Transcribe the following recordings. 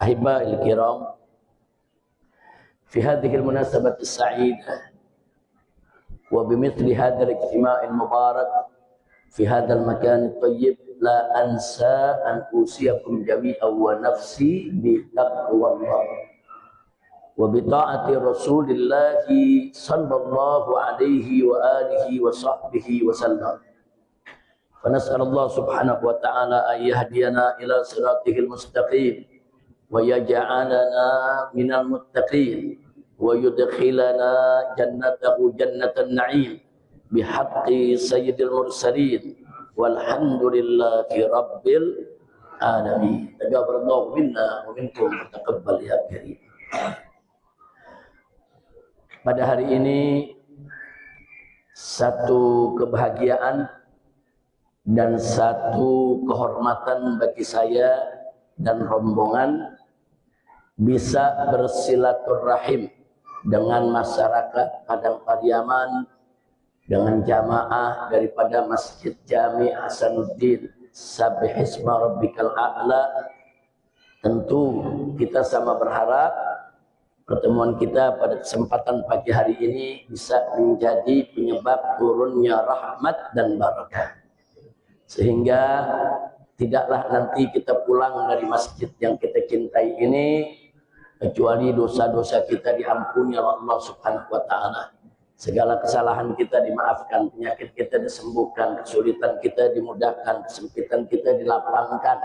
Ahiba'il kiram, fi hadhihi al-munasabati as-sa'idah wa bimithli hadha al-ijtima' al-mubarak fi hadha al-makan at-tayyib la ansa an usiyakum jami'an wa nafsi bi taqwallah wa bi ta'ati Rasulillah sallallahu alaihi wa alihi wa sahbihi wa sallam. فنسأل الله سبحانه وتعالى أن يهدينا إلى صراطه المستقيم ويجعلنا من المتقين ويدخلنا جنته جنة النعيم بحق سيد المرسلين والحمد لله رب العالمين. تقبل الله منا ومنكم وتقبل يا كريم. Pada hari ini satu kebahagiaan dan satu kehormatan bagi saya dan rombongan bisa bersilaturahim dengan masyarakat Padang Pariaman, dengan jamaah daripada Masjid Jami Hasanuddin Sabbihisma Rabbikal A'la. Tentu kita sama berharap pertemuan kita pada kesempatan pagi hari ini bisa menjadi penyebab turunnya rahmat dan barakah, sehingga tidaklah nanti kita pulang dari masjid yang kita cintai ini kecuali dosa-dosa kita diampuni oleh Allah Subhanahu wa taala. Segala kesalahan kita dimaafkan, penyakit kita disembuhkan, kesulitan kita dimudahkan, kesempitan kita dilapangkan,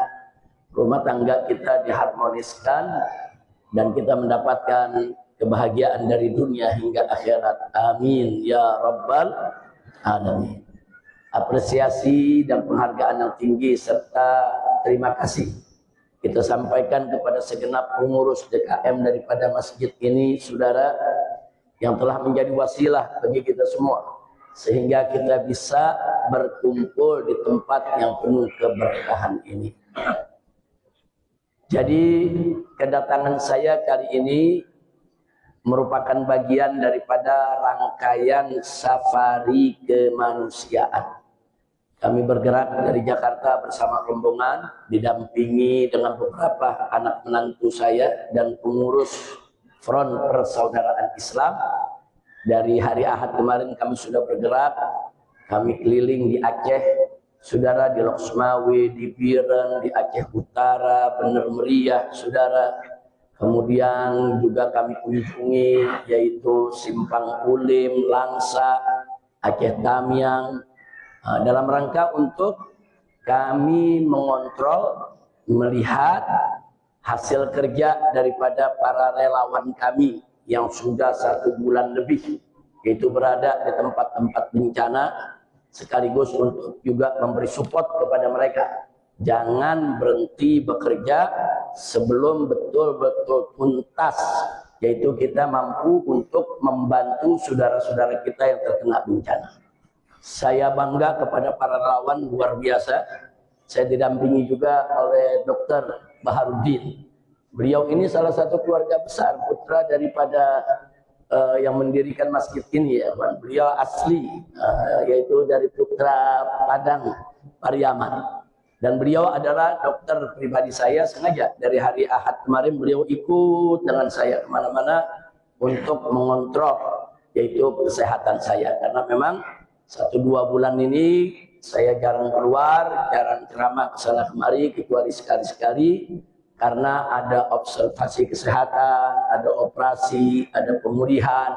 rumah tangga kita diharmoniskan, dan kita mendapatkan kebahagiaan dari dunia hingga akhirat. Amin ya rabbal alamin. Apresiasi dan penghargaan yang tinggi serta terima kasih kita sampaikan kepada segenap pengurus DKM daripada masjid ini, saudara, yang telah menjadi wasilah bagi kita semua sehingga kita bisa berkumpul di tempat yang penuh keberkahan ini. Jadi kedatangan saya kali ini merupakan bagian daripada rangkaian safari kemanusiaan. Kami bergerak dari Jakarta bersama rombongan, didampingi dengan beberapa anak menantu saya dan pengurus Front Persaudaraan Islam. Dari hari Ahad kemarin kami sudah bergerak, kami keliling di Aceh, saudara, di Loksmawe, di Biren, di Aceh Utara, Bener Meriah, saudara. Kemudian juga kami kunjungi yaitu Simpang Ulim, Langsa, Aceh Tamiang, dalam rangka untuk kami mengontrol, melihat hasil kerja daripada para relawan kami yang sudah 1 bulan lebih, yaitu berada di tempat-tempat bencana, sekaligus untuk juga memberi support kepada mereka. Jangan berhenti bekerja sebelum betul-betul tuntas, yaitu kita mampu untuk membantu saudara-saudara kita yang terkena bencana. Saya bangga kepada para relawan luar biasa. Saya didampingi juga oleh Dr. Baharudin. Beliau ini salah satu keluarga besar, putra daripada yang mendirikan masjid ini, ya, beliau asli yaitu dari putra Padang Pariaman. Dan beliau adalah dokter pribadi saya. Sengaja dari hari Ahad kemarin beliau ikut dengan saya kemana-mana untuk mengontrol yaitu kesehatan saya, karena memang 1-2 bulan ini saya jarang keluar, jarang ceramah kesana kemari, kecuali sekali-sekali karena ada observasi kesehatan, ada operasi, ada pemulihan.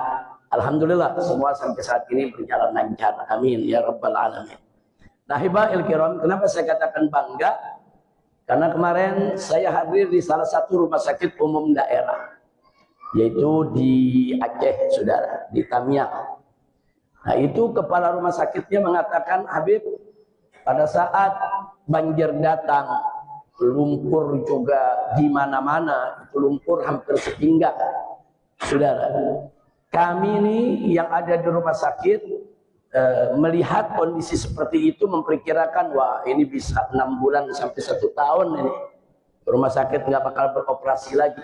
Alhamdulillah semua sampai saat ini berjalan lancar. Amin ya rabbal alamin. Nah, hibahil kiram, kenapa saya katakan bangga? Karena kemarin saya hadir di salah satu rumah sakit umum daerah, yaitu di Aceh, saudara, di Tamiang. Nah, itu kepala rumah sakitnya mengatakan, Habib, pada saat banjir datang, lumpur juga di mana-mana, itu lumpur hampir sepinggang. Saudara, kami ini yang ada di rumah sakit melihat kondisi seperti itu memperkirakan, wah ini bisa 6 bulan sampai 1 tahun ini rumah sakit nggak bakal beroperasi lagi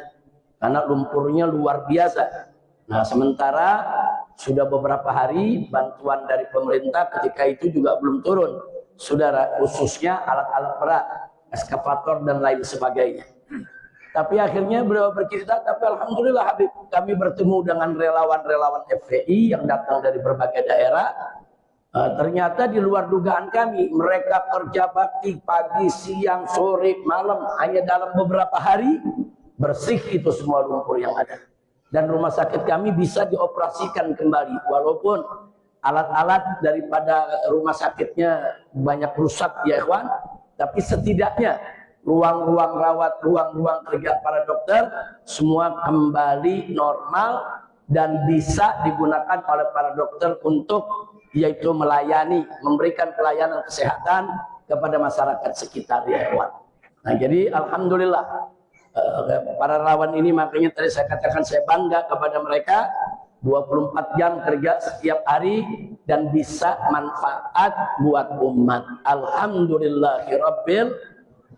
karena lumpurnya luar biasa. Nah, sementara sudah beberapa hari bantuan dari pemerintah ketika itu juga belum turun, saudara, khususnya alat-alat berat, eskavator dan lain sebagainya. Tapi akhirnya beliau bercerita, tapi alhamdulillah Habib, kami bertemu dengan relawan-relawan FPI yang datang dari berbagai daerah. Ternyata di luar dugaan kami, mereka kerja bakti pagi, siang, sore, malam, hanya dalam beberapa hari bersih itu semua lumpur yang ada. Dan rumah sakit kami bisa dioperasikan kembali, walaupun alat-alat daripada rumah sakitnya banyak rusak ya ikhwan, tapi setidaknya ruang-ruang rawat, ruang-ruang kerja para dokter semua kembali normal dan bisa digunakan oleh para dokter untuk yaitu melayani, memberikan pelayanan kesehatan kepada masyarakat sekitar ya ikhwan. Nah, jadi alhamdulillah para relawan ini, makanya tadi saya katakan saya bangga kepada mereka. 24 jam kerja setiap hari dan bisa manfaat buat umat. Alhamdulillahirabbil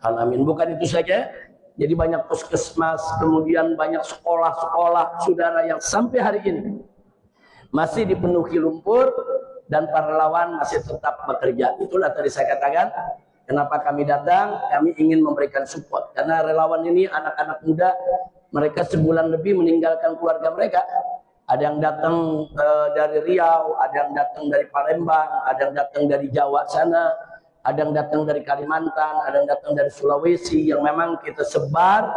alamin. Bukan itu saja, jadi banyak puskesmas, kemudian banyak sekolah-sekolah saudara yang sampai hari ini masih dipenuhi lumpur dan para relawan masih tetap bekerja. Itulah tadi saya katakan kenapa kami datang, kami ingin memberikan support karena relawan ini anak-anak muda, mereka sebulan lebih meninggalkan keluarga mereka. Ada yang datang dari Riau, ada yang datang dari Palembang, ada yang datang dari Jawa sana, ada yang datang dari Kalimantan, ada yang datang dari Sulawesi, yang memang kita sebar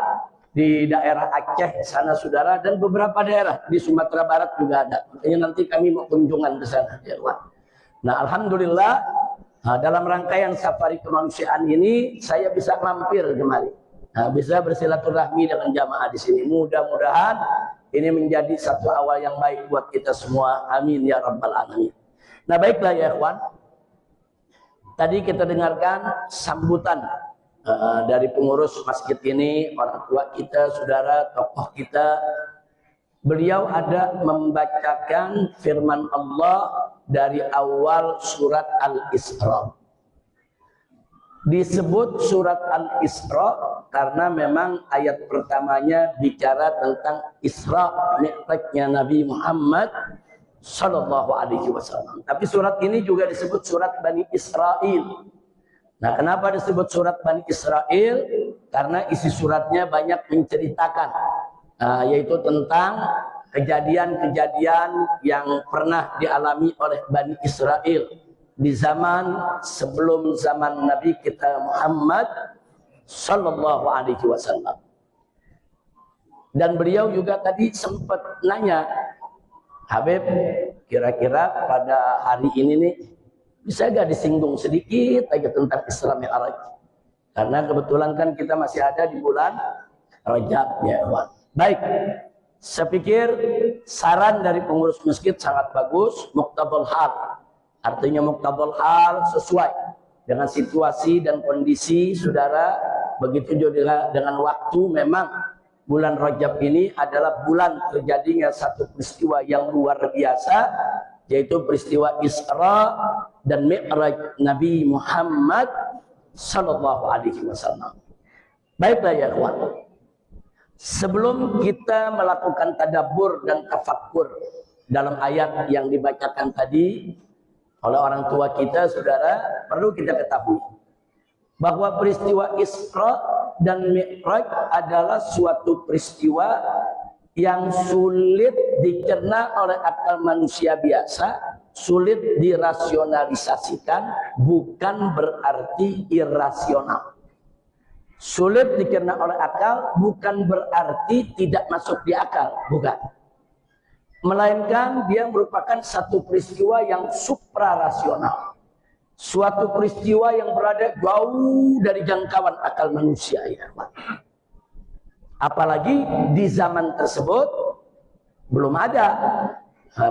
di daerah Aceh sana saudara, dan beberapa daerah di Sumatera Barat juga ada. Makanya nanti kami mau kunjungan ke sana ya Allah. Nah, alhamdulillah dalam rangkaian safari kemanusiaan ini saya bisa mampir kemari. Nah, bisa bersilaturahmi dengan jamaah di sini. Mudah-mudahan ini menjadi satu awal yang baik buat kita semua. Amin ya rabbal alamin. Nah, baiklah ya ikhwan. Tadi kita dengarkan sambutan dari pengurus masjid ini, orang tua kita, saudara, tokoh kita. Beliau ada membacakan firman Allah dari awal surat Al-Isra. Disebut surat Al-Isra karena memang ayat pertamanya bicara tentang Isra Mi'rajnya Nabi Muhammad Sallallahu Alaihi Wasallam. Tapi surat ini juga disebut surat Bani Israel. Nah, kenapa disebut surat Bani Israel? Karena isi suratnya banyak menceritakan, yaitu tentang kejadian-kejadian yang pernah dialami oleh Bani Israel di zaman sebelum zaman Nabi kita Muhammad Sallallahu Alaihi Wasallam. Dan beliau juga tadi sempat nanya, Habib, kira-kira pada hari ini nih bisa gak disinggung sedikit aja tentang Isra Mi'raj? Karena kebetulan kan kita masih ada di bulan Rajab ya. Baik, saya pikir saran dari pengurus masjid sangat bagus, muqtabul hal. Artinya muqtabul hal sesuai dengan situasi dan kondisi saudara. Begitu juga dengan waktu. Memang bulan Rajab ini adalah bulan terjadinya satu peristiwa yang luar biasa, yaitu peristiwa Isra dan Mi'raj Nabi Muhammad Sallallahu Alaihi Wasallam. Baiklah ya kawan, sebelum kita melakukan tadabbur dan tafakkur dalam ayat yang dibacakan tadi oleh orang tua kita, saudara, perlu kita ketahui bahwa peristiwa Isra dan Mi'raj adalah suatu peristiwa yang sulit dicerna oleh akal manusia biasa, sulit dirasionalisasikan, bukan berarti irasional. Sulit dicerna oleh akal bukan berarti tidak masuk di akal, bukan. Melainkan dia merupakan satu peristiwa yang suprarasional. Suatu peristiwa yang berada jauh dari jangkauan akal manusia ya. Apalagi di zaman tersebut belum ada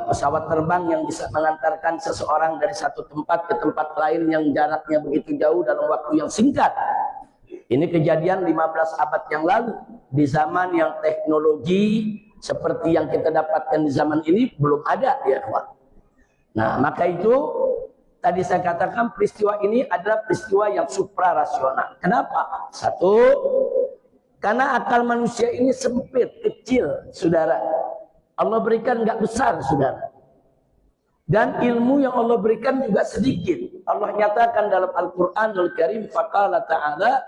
pesawat terbang yang bisa mengantarkan seseorang dari satu tempat ke tempat lain yang jaraknya begitu jauh dalam waktu yang singkat. Ini kejadian 15 abad yang lalu. Di zaman yang teknologi seperti yang kita dapatkan di zaman ini belum ada ya. Nah, maka itu tadi saya katakan peristiwa ini adalah peristiwa yang suprarasional. Kenapa? Satu, karena akal manusia ini sempit, kecil, saudara. Allah berikan nggak besar, saudara. Dan ilmu yang Allah berikan juga sedikit. Allah nyatakan dalam Al-Quranul Karim, faqala ta'ala,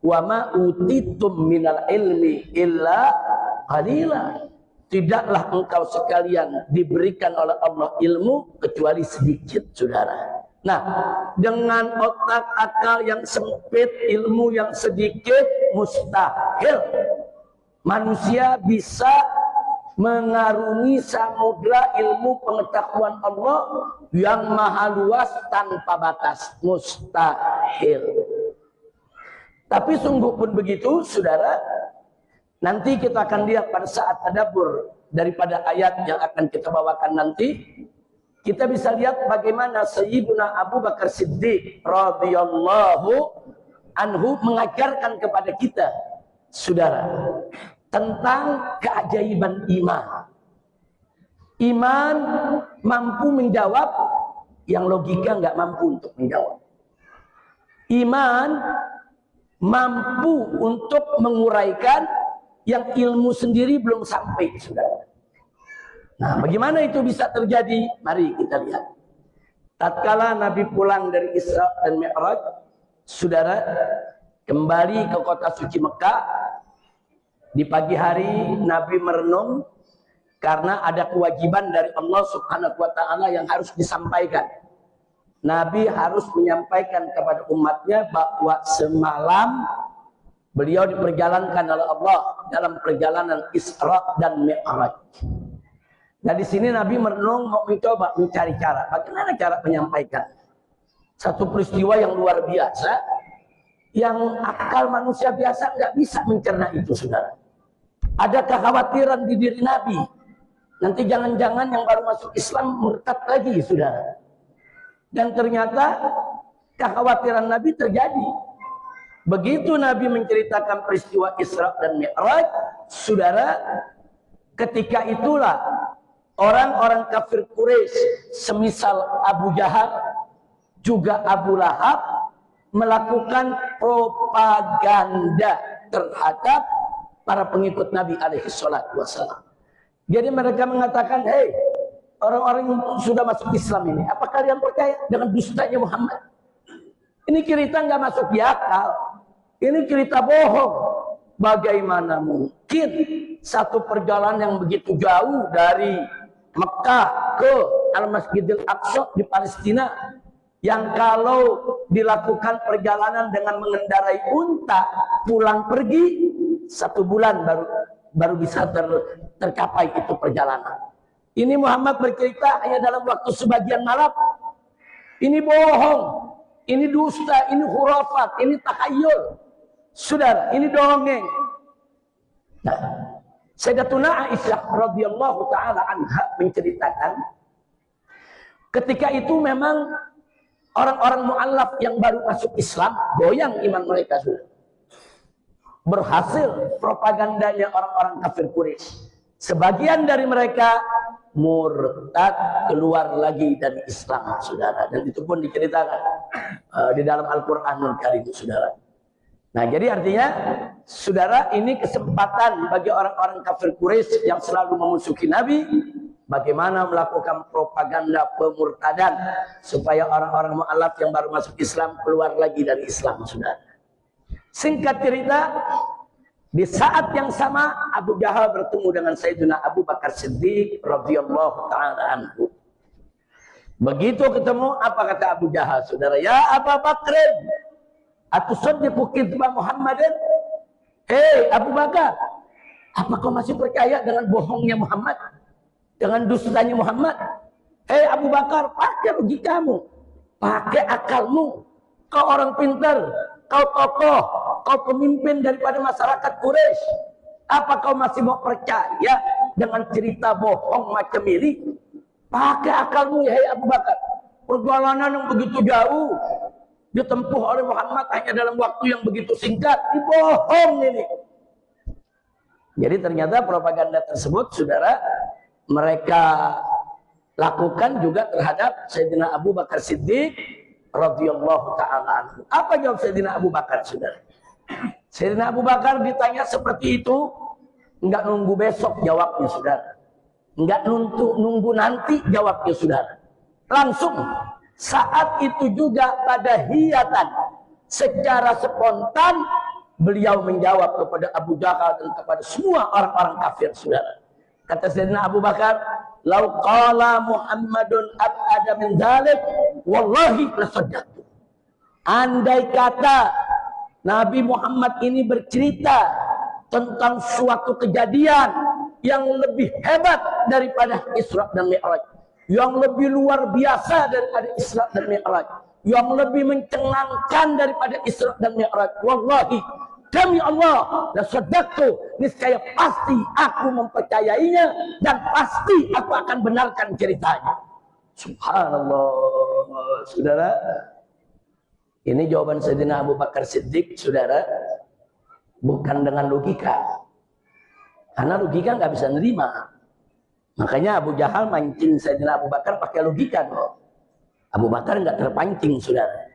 wa ma utitum minal ilmi illa qalila. Tidaklah engkau sekalian diberikan oleh Allah ilmu kecuali sedikit, saudara. Nah, dengan otak akal yang sempit, ilmu yang sedikit, mustahil manusia bisa mengarungi samudra ilmu pengetahuan Allah yang maha luas tanpa batas. Mustahil. Tapi sungguh pun begitu, saudara. Nanti kita akan lihat pada saat tadabbur daripada ayat yang akan kita bawakan nanti, kita bisa lihat bagaimana Sayyidina Abu Bakar Siddiq radhiyallahu anhu mengajarkan kepada kita, saudara, tentang keajaiban iman. Iman mampu menjawab yang logika nggak mampu untuk menjawab. Iman mampu untuk menguraikan yang ilmu sendiri belum sampai, saudara. Nah, bagaimana itu bisa terjadi? Mari kita lihat. Tatkala Nabi pulang dari Isra dan Mi'raj, saudara, kembali ke kota suci Mekah. Di pagi hari Nabi merenung karena ada kewajiban dari Allah Subhanahu wa taala yang harus disampaikan. Nabi harus menyampaikan kepada umatnya bahwa semalam beliau diperjalankan oleh Allah dalam perjalanan Isra dan Mi'raj. Nah, di sini Nabi merenung, mau mencoba mencari cara. Bagaimana cara menyampaikan satu peristiwa yang luar biasa, yang akal manusia biasa nggak bisa mencerna itu, saudara. Ada kekhawatiran di diri Nabi. Nanti jangan-jangan yang baru masuk Islam murtad lagi, saudara. Dan ternyata kekhawatiran Nabi terjadi. Begitu Nabi menceritakan peristiwa Isra dan Mi'raj, saudara, ketika itulah orang-orang kafir Quraisy semisal Abu Jahal, juga Abu Lahab melakukan propaganda terhadap para pengikut Nabi alaihi salatu wassalam. Jadi mereka mengatakan, hei, orang-orang yang sudah masuk Islam ini, apa kalian percaya dengan dustanya Muhammad? Ini cerita nggak masuk di akal. Ini cerita bohong. Bagaimana mungkin satu perjalanan yang begitu jauh dari Mekah ke Al-Masjidil Aqsa di Palestina, yang kalau dilakukan perjalanan dengan mengendarai unta, pulang pergi 1 bulan baru bisa tercapai itu perjalanan. Ini Muhammad bercerita hanya dalam waktu sebagian malam. Ini bohong, ini dusta, ini khurafat, ini takhayul. Saudara, ini dongeng. Nah, Sayyidatuna Aisyah radhiyallahu taala anha menceritakan, ketika itu memang orang-orang mu'allaf yang baru masuk Islam, goyang iman mereka, sudah. Berhasil propagandanya orang-orang kafir Quraisy. Sebagian dari mereka murtad, keluar lagi dari Islam, saudara. Dan itu pun diceritakan di dalam Al-Qur'anul Karim, saudara. Nah, jadi artinya, saudara, ini kesempatan bagi orang-orang kafir Quraisy yang selalu memusuhi Nabi, bagaimana melakukan propaganda pemurtadan supaya orang-orang mu'alaf yang baru masuk Islam keluar lagi dari Islam, saudara. Singkat cerita, di saat yang sama Abu Jahal bertemu dengan Sayyidina Abu Bakar Siddiq radhiyallahu ta'ala anhu. Begitu ketemu, apa kata Abu Jahal, saudara? Ya Abu Bakrin, atusaddiqu kidba Muhammadin? Hei Abu Bakar, apa kau masih percaya dengan bohongnya Muhammad, dengan dustanya Muhammad? Hei Abu Bakar, pakai logikamu, pakai akalmu. Kau orang pintar, kau tokoh, kau pemimpin daripada masyarakat Quraisy. Apa kau masih mau percaya dengan cerita bohong macam ini? Pakai akalmu ya, hei Abu Bakar. Perjalanan yang begitu jauh ditempuh oleh Muhammad hanya dalam waktu yang begitu singkat, dibohong ini. Jadi ternyata propaganda tersebut, saudara, mereka lakukan juga terhadap Sayyidina Abu Bakar Siddiq radhiyallahu ta'ala anhu. Apa jawab Sayyidina Abu Bakar, saudara? Sayyidina Abu Bakar ditanya seperti itu, enggak nunggu besok jawabnya, saudara. Enggak nunggu nanti jawabnya, saudara. Langsung saat itu juga pada hiyatan, secara spontan Beliau menjawab kepada Abu Jahal dan kepada semua orang-orang kafir, saudara. Kata Sayyidina Abu Bakar, "Lau qala Muhammadun ab'ada min dzalik, wallahi lasaddaqtu." Andai kata Nabi Muhammad ini bercerita tentang suatu kejadian yang lebih hebat daripada Isra dan Mi'raj, yang lebih luar biasa daripada Isra dan Mi'raj, yang lebih mencengangkan daripada Isra dan Mi'raj, wallahi, demi Allah, la saddaqtu, niscaya pasti aku mempercayainya dan pasti aku akan benarkan ceritanya. Subhanallah, saudara. Ini jawaban Sayyidina Abu Bakar Siddiq, saudara, bukan dengan logika. Karena logika nggak bisa nerima. Makanya Abu Jahal mancing Sayyidina Abu Bakar pakai logika. Abu Bakar nggak terpancing, saudara.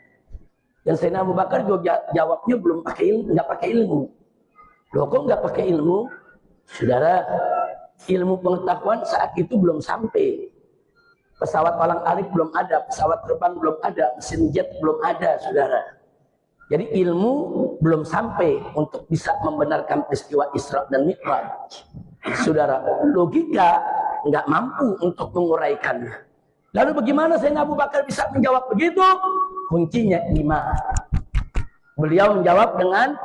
Dan Sayyidina Abu Bakar juga jawabnya belum pakai ilmu, nggak pakai ilmu. Loh, kok nggak pakai ilmu? Saudara, ilmu pengetahuan saat itu belum sampai. Pesawat palang-arik belum ada, pesawat terbang belum ada, mesin jet belum ada, saudara. Jadi ilmu belum sampai untuk bisa membenarkan peristiwa Isra dan Mi'raj. Saudara, logika nggak mampu untuk menguraikannya. Lalu bagaimana Sayyidina Abu Bakar bisa menjawab begitu? Kuncinya iman. Beliau menjawab dengan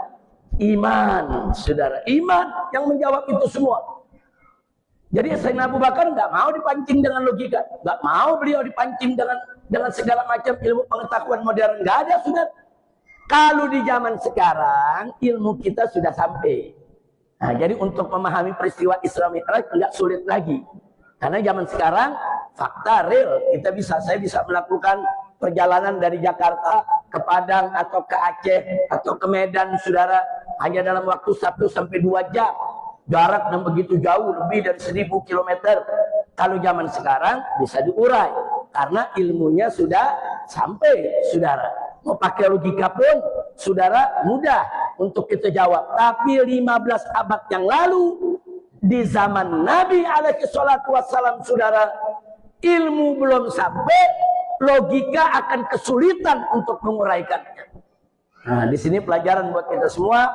iman, saudara. Iman yang menjawab itu semua. Jadi Sayyidina Abu Bakar nggak mau dipancing dengan logika, nggak mau beliau dipancing dengan segala macam ilmu pengetahuan modern, nggak ada, saudara. Kalau di zaman sekarang ilmu kita sudah sampai. Nah, jadi untuk memahami peristiwa Isra Mi'raj nggak sulit lagi, karena zaman sekarang fakta real, saya bisa melakukan perjalanan dari Jakarta ke Padang atau ke Aceh atau ke Medan, saudara, hanya dalam waktu 1 sampai 2 jam. Jarak yang begitu jauh, lebih dari 1000 km. Kalau zaman sekarang bisa diurai karena ilmunya sudah sampai, saudara. Mau pakai logika pun, saudara, mudah untuk kita jawab. Tapi 15 abad yang lalu, di zaman Nabi alaihi salatu wassalam, saudara, ilmu belum sampai, logika akan kesulitan untuk menguraikannya. Nah, di sini pelajaran buat kita semua.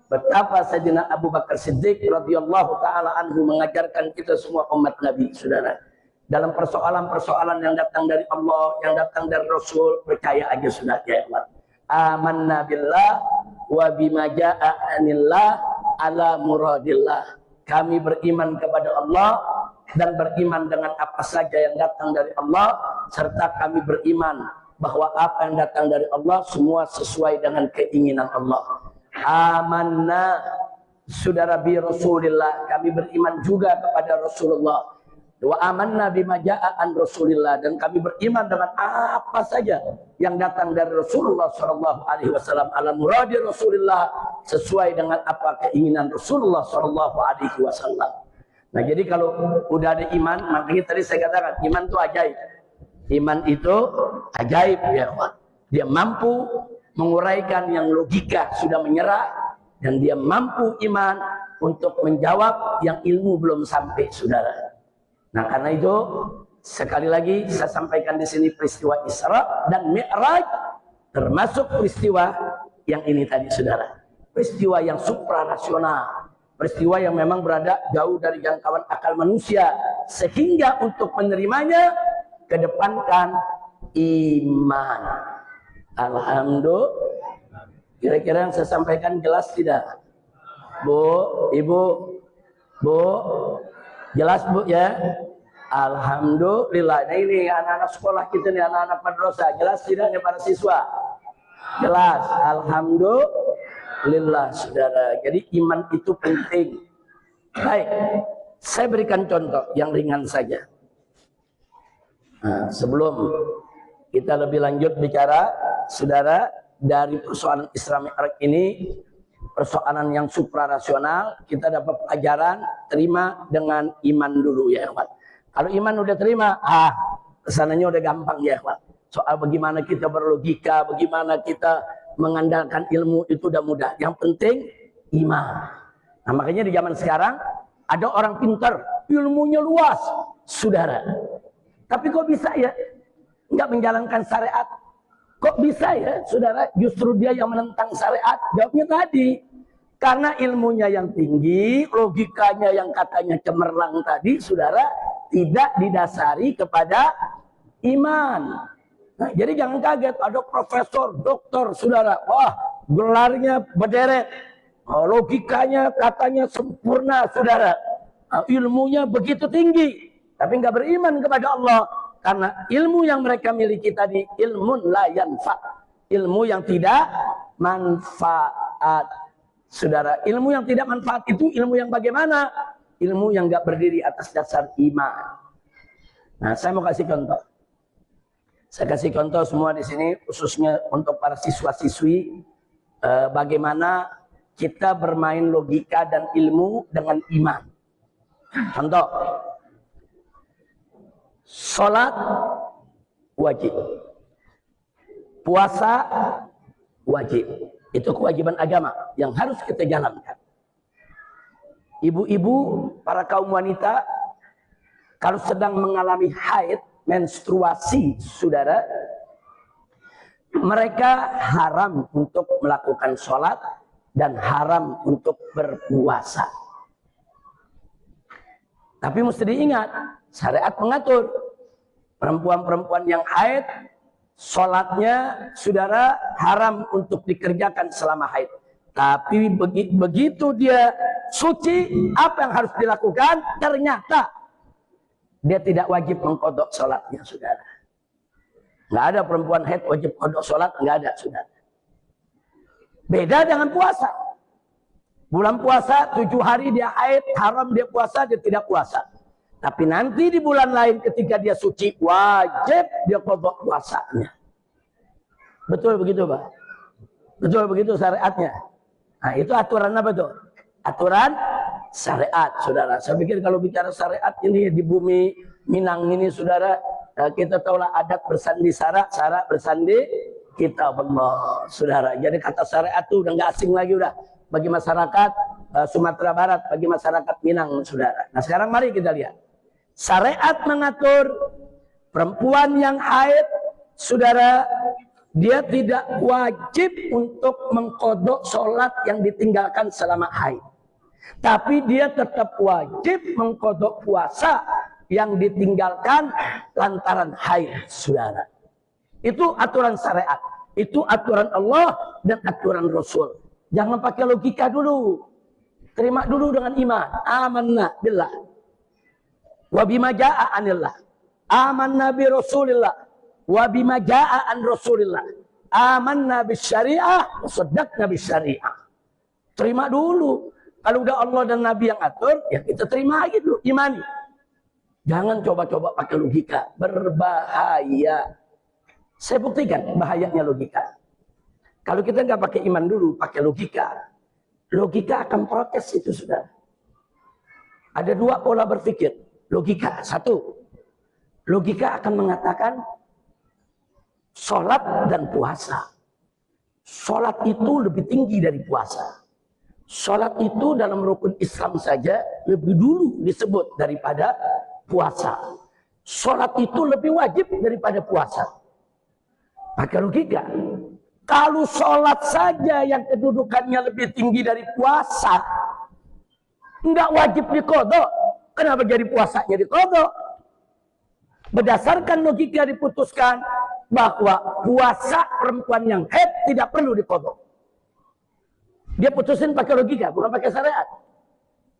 Betapa Sayyidina Abu Bakar Siddiq radhiyallahu taala anhu mengajarkan kita semua umat Nabi, saudara. Dalam persoalan-persoalan yang datang dari Allah, yang datang dari Rasul, percaya aja sudah, ya Allah. Amanna billah wa bima jaa'a anillah ala muradillah. Kami beriman kepada Allah dan beriman dengan apa saja yang datang dari Allah, serta kami beriman bahwa apa yang datang dari Allah semua sesuai dengan keinginan Allah. Amanna, saudara, bi Rasulillah, kami beriman juga kepada Rasulullah. Wa amanna bima jaa'a an Rasulillah, dan kami beriman dengan apa saja yang datang dari Rasulullah sallallahu alaihi wasallam, ala muradi Rasulillah, sesuai dengan apa keinginan Rasulullah sallallahu alaihi wasallam. Nah, jadi kalau udah ada iman, makanya tadi saya katakan iman itu ajaib. Iman itu ajaib, ya Allah. Dia mampu menguraikan yang logika sudah menyerah, dan dia mampu iman untuk menjawab yang ilmu belum sampai, saudara. Nah, karena itu sekali lagi saya sampaikan di sini peristiwa Isra dan Mi'raj termasuk peristiwa yang ini tadi, saudara. Peristiwa yang suprarasional, peristiwa yang memang berada jauh dari jangkauan akal manusia, sehingga untuk menerimanya kedepankan iman. Alhamdulillah. Kira-kira yang saya sampaikan jelas tidak? Bu, Ibu, Bu, jelas Bu ya? Alhamdulillah. Nah, ini anak-anak sekolah kita nih, anak-anak madrasah, jelas tidak nih para siswa? Jelas. Alhamdulillah, saudara. Jadi iman itu penting. Baik, saya berikan contoh yang ringan saja. Nah, sebelum kita lebih lanjut bicara, saudara, dari persoalan Isra Mi'raj ini, persoalan yang suprarasional, kita dapat pelajaran, terima dengan iman dulu, ya kawan. Kalau iman udah terima, kesananya udah gampang, ya kawan. Soal bagaimana kita berlogika, bagaimana kita mengandalkan ilmu, itu udah mudah. Yang penting iman. Nah, makanya di zaman sekarang ada orang pintar, ilmunya luas, saudara. Tapi kok bisa ya nggak menjalankan syariat? Kok bisa ya, saudara, justru dia yang menentang syariat? Jawabnya tadi, karena ilmunya yang tinggi, logikanya yang katanya cemerlang tadi, saudara, tidak didasari kepada iman. Nah, jadi jangan kaget, ada profesor, doktor, saudara, wah, gelarnya berderet, logikanya katanya sempurna, saudara, ilmunya begitu tinggi, tapi nggak beriman kepada Allah. Karena ilmu yang mereka miliki tadi ilmu la yanfa, ilmu yang tidak manfaat. Saudara, ilmu yang tidak manfaat itu ilmu yang bagaimana? Ilmu yang nggak berdiri atas dasar iman. Nah, saya mau kasih contoh. Saya kasih contoh semua di sini, khususnya untuk para siswa-siswi, bagaimana kita bermain logika dan ilmu dengan iman. Contoh. Sholat wajib, puasa wajib, itu kewajiban agama yang harus kita jalankan. Ibu-ibu, para kaum wanita, kalau sedang mengalami haid, menstruasi, saudara, mereka haram untuk melakukan sholat dan haram untuk berpuasa. Tapi mesti diingat, syariat mengatur perempuan-perempuan yang haid, sholatnya, saudara, haram untuk dikerjakan selama haid. Tapi begitu dia suci, apa yang harus dilakukan? Ternyata dia tidak wajib mengkodok sholatnya, saudara. Nggak ada perempuan haid wajib kodok sholat, nggak ada, saudara. Beda dengan puasa. Bulan puasa 7 hari dia haid, haram dia puasa, dia tidak puasa. Tapi nanti di bulan lain ketika dia suci, wajib dia kodok puasanya. Betul begitu, Pak? Betul begitu syariatnya. Nah, itu aturan apa tuh? Aturan syariat, saudara. Saya pikir kalau bicara syariat ini di bumi Minang ini, saudara, kita tahulah adat bersandi syarat, syarat bersandi kitab Allah, saudara. Jadi kata syariat itu udah nggak asing lagi, udah bagi masyarakat Sumatera Barat, bagi masyarakat Minang, saudara. Nah, sekarang mari kita lihat. Syariat mengatur perempuan yang haid, saudara, dia tidak wajib untuk mengkodok sholat yang ditinggalkan selama haid. Tapi dia tetap wajib mengkodok puasa yang ditinggalkan lantaran haid, saudara. Itu aturan syariat. Itu aturan Allah dan aturan Rasul. Jangan pakai logika dulu. Terima dulu dengan iman. Amanna billah. Wa bima jaa'a anillah. Amanna bi Rasulillah. Wa bima jaa'a an Rasulillah. Amanna bis syariah wa saddaqna bis syariah. Terima dulu. Kalau udah Allah dan Nabi yang atur, ya kita terima gitu, imani. Jangan coba-coba pakai logika, berbahaya. Saya buktikan bahayanya logika. Kalau kita nggak pakai iman dulu, pakai logika, logika akan protes itu, sudah. Ada 2 pola berpikir. Logika, 1, logika akan mengatakan sholat dan puasa. Sholat itu lebih tinggi dari puasa. Sholat itu dalam rukun Islam saja lebih dulu disebut daripada puasa. Sholat itu lebih wajib daripada puasa. Pakai logika. Kalau sholat saja yang kedudukannya lebih tinggi dari puasa, nggak wajib dikodok. Kenapa jadi puasanya dikodok? Berdasarkan logika diputuskan bahwa puasa perempuan yang haid tidak perlu dikodok. Dia putusin pakai logika, bukan pakai syariat.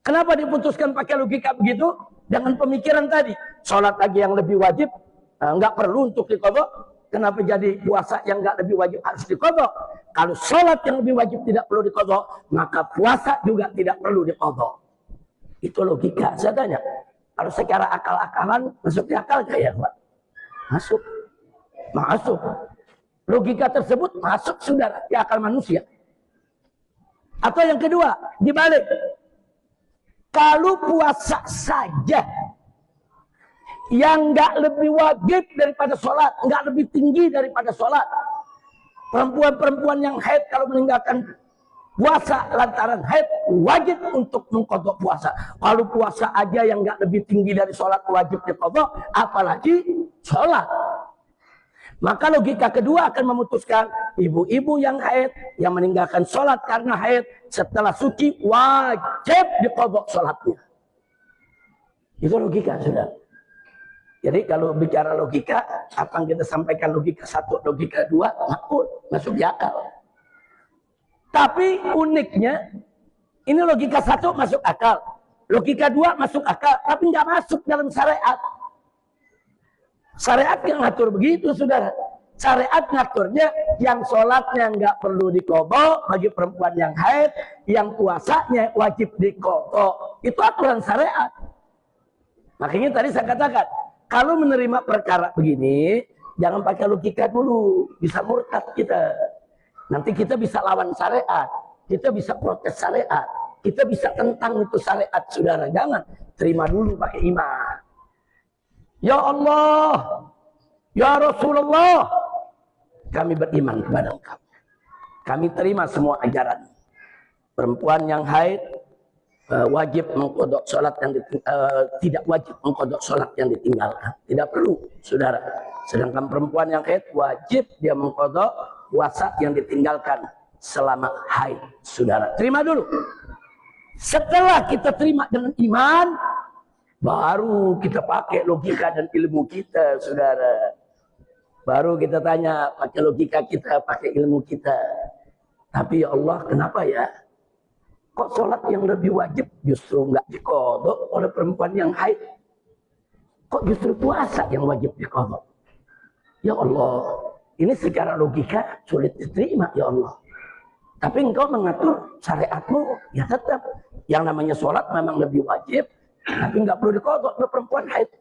Kenapa diputuskan pakai logika begitu? Dengan pemikiran tadi, sholat lagi yang lebih wajib, nggak perlu untuk dikodok. Kenapa jadi puasa yang nggak lebih wajib harus dikodok? Kalau sholat yang lebih wajib tidak perlu dikodok, maka puasa juga tidak perlu dikodok. Itu logika. Saya tanya, kalau secara akal-akalan masuk di akal nggak ya, Pak? Masuk. Masuk. Logika tersebut masuk, saudara, di akal manusia. Atau yang kedua, dibalik. Kalau puasa saja yang nggak lebih wajib daripada sholat, nggak lebih tinggi daripada sholat. Perempuan-perempuan yang haid kalau meninggalkan puasa lantaran haid wajib untuk mengkodok puasa. Kalau puasa aja yang nggak lebih tinggi dari sholat wajib dikodok, apalagi sholat. Maka logika kedua akan memutuskan ibu-ibu yang haid, yang meninggalkan sholat karena haid, setelah suci wajib diqadha sholatnya. Itu logika, sudah. Jadi kalau bicara logika, apa yang kita sampaikan logika satu, logika dua, masuk di akal. Tapi uniknya, ini logika satu masuk akal, logika dua masuk akal, tapi nggak masuk dalam syariat. Syariat yang ngatur begitu, saudara. Syariat ngaturnya yang sholatnya nggak perlu diqadha bagi perempuan yang haid, yang puasanya wajib diqadha. Itu aturan syariat. Makanya tadi saya katakan, kalau menerima perkara begini, jangan pakai logika dulu, bisa murtad kita. Nanti kita bisa lawan syariat, kita bisa protes syariat, kita bisa tentang itu syariat, saudara. Jangan, terima dulu pakai iman. Ya Allah, ya Rasulullah, kami beriman kepada Engkau. Kami terima semua ajaran. Perempuan yang haid wajib mengqadha salat yang tidak wajib mengqadha salat yang ditinggalkan. Tidak perlu, saudara. Sedangkan perempuan yang haid wajib dia mengqadha puasa yang ditinggalkan selama haid, saudara. Terima dulu. Setelah kita terima dengan iman, baru kita pakai logika dan ilmu kita, saudara. Baru kita tanya, pakai logika kita, pakai ilmu kita. Tapi ya Allah, kenapa ya? Kok sholat yang lebih wajib justru nggak diqadha oleh perempuan yang haid? Kok justru puasa yang wajib diqadha? Ya Allah, ini secara logika sulit diterima, ya Allah. Tapi engkau mengatur syariatmu, ya tetap. Yang namanya sholat memang lebih wajib, tapi nggak perlu diqadha oleh perempuan haid.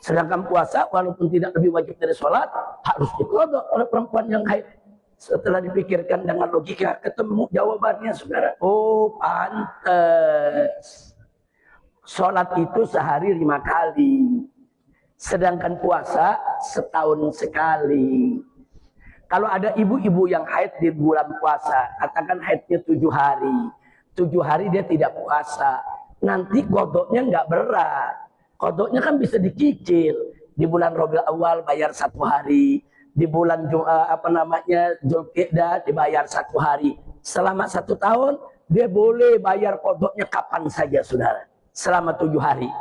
Sedangkan puasa walaupun tidak lebih wajib dari sholat, harus diqadha oleh perempuan yang haid. Setelah dipikirkan dengan logika, ketemu jawabannya, saudara. Oh, pantas. Sholat itu sehari 5 kali. Sedangkan puasa setahun sekali. Kalau ada ibu-ibu yang haid di bulan puasa, katakan haidnya 7 hari. 7 hari dia tidak puasa. Nanti qadhanya nggak berat. Qadhanya kan bisa dicicil. Di bulan Rabiul Awal bayar 1 hari. Di bulan Dzulqa'dah dibayar 1 hari. Selama 1 tahun dia boleh bayar qadhanya kapan saja, saudara. Selama 7 hari.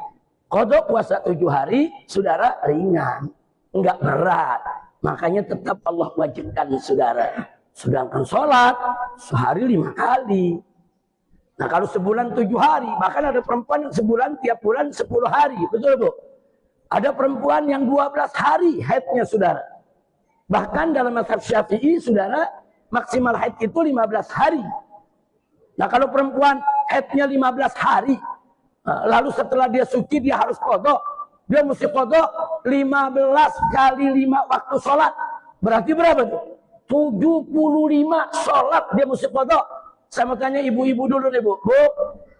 Qadha puasa 7 hari, saudara, ringan, enggak berat. Makanya tetap Allah wajibkan, saudara. Sedangkan sholat sehari 5 kali. Nah kalau sebulan 7 hari, bahkan ada perempuan yang sebulan tiap bulan 10 hari, betul Bu? Ada perempuan yang 12 hari haidnya, saudara. Bahkan dalam mazhab Syafi'i, saudara, maksimal haid itu 15 hari. Nah kalau perempuan haidnya 15 hari, lalu setelah dia suci dia harus qadha. Dia mesti qadha 15 kali 5 waktu sholat. Berarti berapa tuh? 75 sholat dia mesti qadha. Saya mau tanya ibu-ibu dulu nih, Bu. Bu,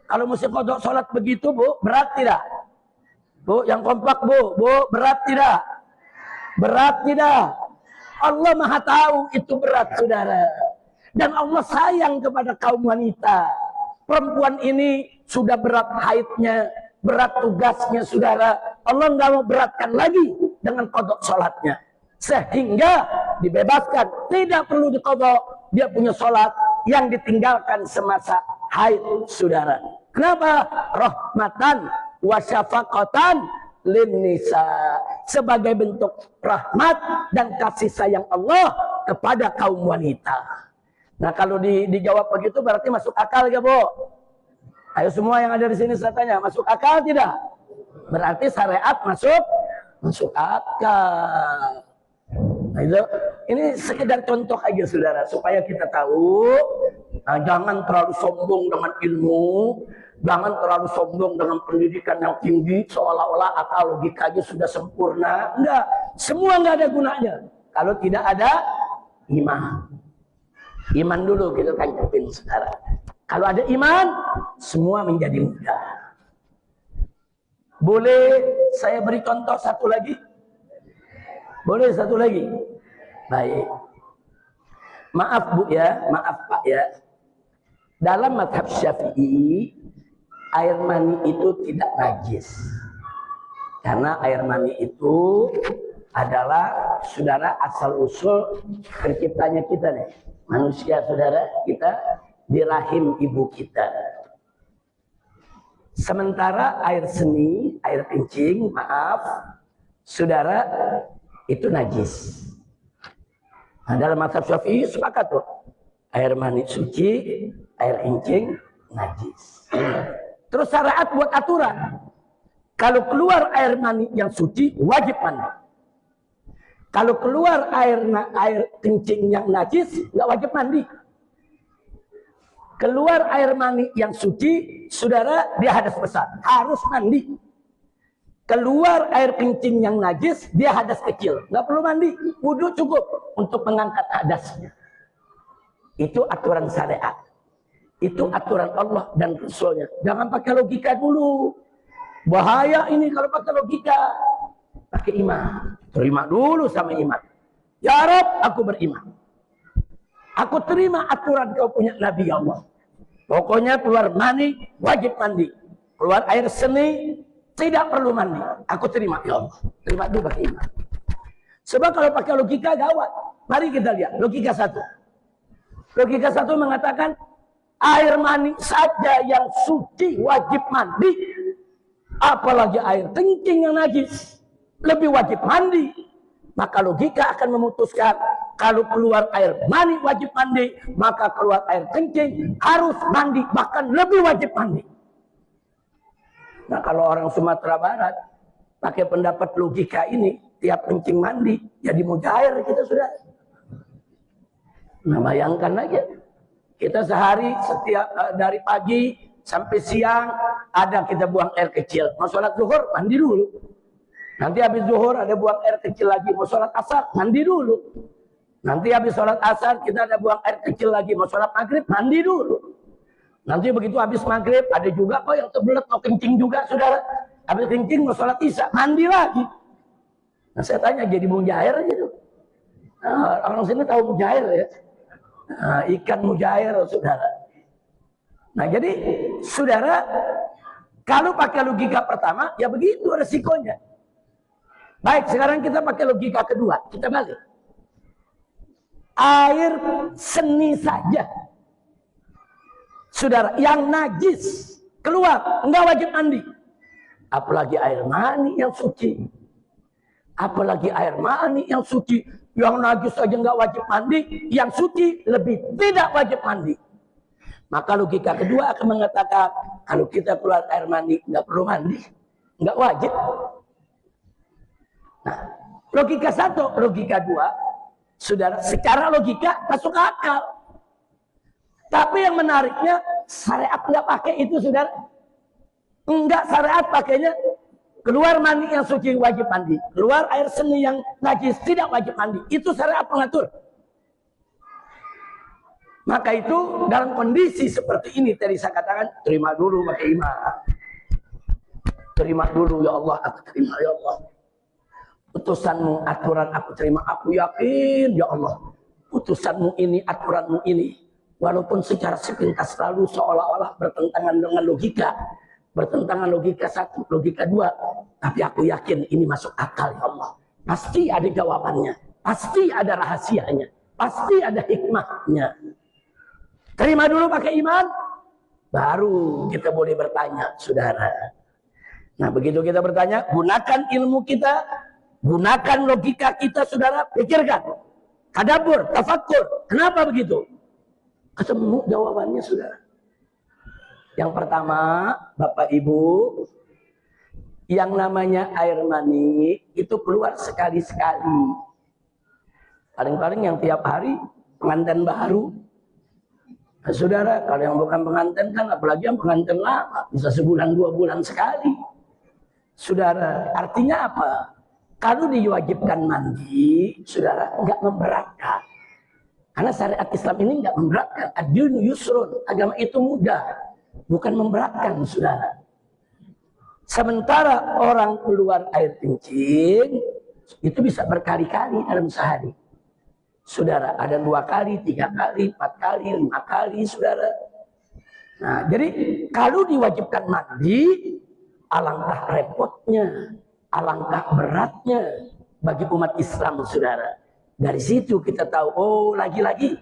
kalau mesti qadha sholat begitu, Bu, berat tidak? Bu, yang kompak, Bu. Bu, berat tidak? Berat tidak? Allah Maha tahu itu berat, saudara. Dan Allah sayang kepada kaum wanita. Perempuan ini sudah berat haidnya, berat tugasnya, saudara. Allah nggak mau beratkan lagi dengan qadha sholatnya. Sehingga dibebaskan, tidak perlu diqadha. Dia punya sholat yang ditinggalkan semasa haid, saudara. Kenapa? Rahmatan wa syafaqatan lin nisa, sebagai bentuk rahmat dan kasih sayang Allah kepada kaum wanita. Nah kalau dijawab begitu berarti masuk akal ya, Bu? Ayo semua yang ada di sini saya tanya, masuk akal tidak? Berarti syariat masuk akal. Nah, ini sekedar contoh aja, saudara, supaya kita tahu. Nah, jangan terlalu sombong dengan ilmu. Jangan terlalu sombong dengan pendidikan yang tinggi, seolah-olah akal logikanya sudah sempurna. Enggak, semua enggak ada gunanya kalau tidak ada iman. Iman dulu kita tanggapin, saudara. Kalau ada iman, semua menjadi mudah. Boleh saya beri contoh satu lagi? Boleh satu lagi? Baik. Maaf Bu ya, maaf Pak ya. Dalam mazhab Syafi'i, air mani itu tidak najis. Karena air mani itu adalah saudara asal usul terciptanya kita nih. Manusia saudara, kita di rahim ibu kita. Sementara air seni, air kencing, maaf, saudara, itu najis. Nah, dalam mazhab Syafi'i sepakat tuh. Air mani suci, air kencing najis. Terus syariat buat aturan. Kalau keluar air mani yang suci, wajib mandi. Kalau keluar air kencing yang najis, nggak wajib mandi. Keluar air mani yang suci, saudara, dia hadas besar, harus mandi. Keluar air kencing yang najis, dia hadas kecil, nggak perlu mandi, wudu cukup untuk mengangkat hadasnya. Itu aturan syariat. Itu aturan Allah dan Rasulnya. Jangan pakai logika dulu. Bahaya ini kalau pakai logika. Pakai iman. Terima dulu sama iman. Ya Rabb, aku beriman. Aku terima aturan kau punya Nabi Allah. Pokoknya keluar mani, wajib mandi. Keluar air seni, tidak perlu mandi. Aku terima, ya Allah. Terima dulu pakai iman. Sebab kalau pakai logika gawat. Mari kita lihat. Logika satu. Logika satu mengatakan, air mani saja yang suci wajib mandi. Apalagi air kencing yang najis. Lebih wajib mandi. Maka logika akan memutuskan kalau keluar air mani wajib mandi, maka keluar air kencing harus mandi, bahkan lebih wajib mandi. Nah, kalau orang Sumatera Barat pakai pendapat logika ini, tiap kencing mandi jadi mujair kita sudah. Nah, bayangkan aja. Kita sehari setiap dari pagi sampai siang ada kita buang air kecil. Mau sholat zuhur mandi dulu. Nanti habis zuhur ada buang air kecil lagi. Mau sholat asar, mandi dulu. Nanti habis sholat asar kita ada buang air kecil lagi. Mau sholat maghrib, mandi dulu. Nanti begitu habis maghrib, ada juga kok yang terbelet mau kencing juga, saudara. Habis kencing mau sholat isya, mandi lagi. Nah, saya tanya, jadi mujair gitu. Nah, orang sini tahu mujair ya. Nah, ikan mujair, saudara. Nah, jadi saudara, kalau pakai logika pertama, ya begitu resikonya. Baik, sekarang kita pakai logika kedua. Kita balik. Air seni saja, saudara, yang najis keluar, enggak wajib mandi. Apalagi air mani yang suci. Apalagi air mani yang suci. Yang najis saja enggak wajib mandi, yang suci lebih tidak wajib mandi. Maka logika kedua akan mengatakan, kalau kita keluar air mani enggak perlu mandi, enggak wajib. Nah, logika satu, logika dua, saudara, secara logika masuk akal. Tapi yang menariknya, syariat nggak pakai itu, saudara. Enggak, syariat pakainya keluar mani yang suci wajib mandi, keluar air seni yang najis tidak wajib mandi. Itu syariat mengatur. Maka itu dalam kondisi seperti ini tadi saya katakan, terima dulu pakai iman. Terima dulu, ya Allah, aku terima, ya Allah. Putusanmu, aturan aku terima, aku yakin, ya Allah. Putusanmu ini, aturanmu ini. Walaupun secara sepintas lalu seolah-olah bertentangan dengan logika. Bertentangan logika satu, logika dua. Tapi aku yakin ini masuk akal, ya Allah. Pasti ada jawabannya. Pasti ada rahasianya. Pasti ada hikmahnya. Terima dulu pakai iman. Baru kita boleh bertanya, saudara. Nah, begitu kita bertanya, gunakan ilmu kita. Gunakan logika kita, saudara, pikirkan. Tadabbur, tafakkur. Kenapa begitu? Ketemu jawabannya, saudara. Yang pertama, Bapak Ibu, yang namanya air mani itu keluar sekali-sekali. Paling-paling yang tiap hari pengantin baru. Nah, saudara, kalau yang bukan pengantin kan, apalagi yang pengantin lama, bisa sebulan, 2 bulan sekali. Saudara, artinya apa? Kalau diwajibkan mandi, saudara, enggak memberatkan. Karena syariat Islam ini enggak memberatkan. Ad-dinu yusrun, agama itu mudah, bukan memberatkan, saudara. Sementara orang keluar air kencing, itu bisa berkali-kali dalam sehari. Saudara, ada 2 kali, 3 kali, 4 kali, 5 kali, saudara. Nah, jadi kalau diwajibkan mandi, alangkah repotnya. Alangkah beratnya. bagi umat Islam, saudara. Dari situ kita tahu, oh lagi-lagi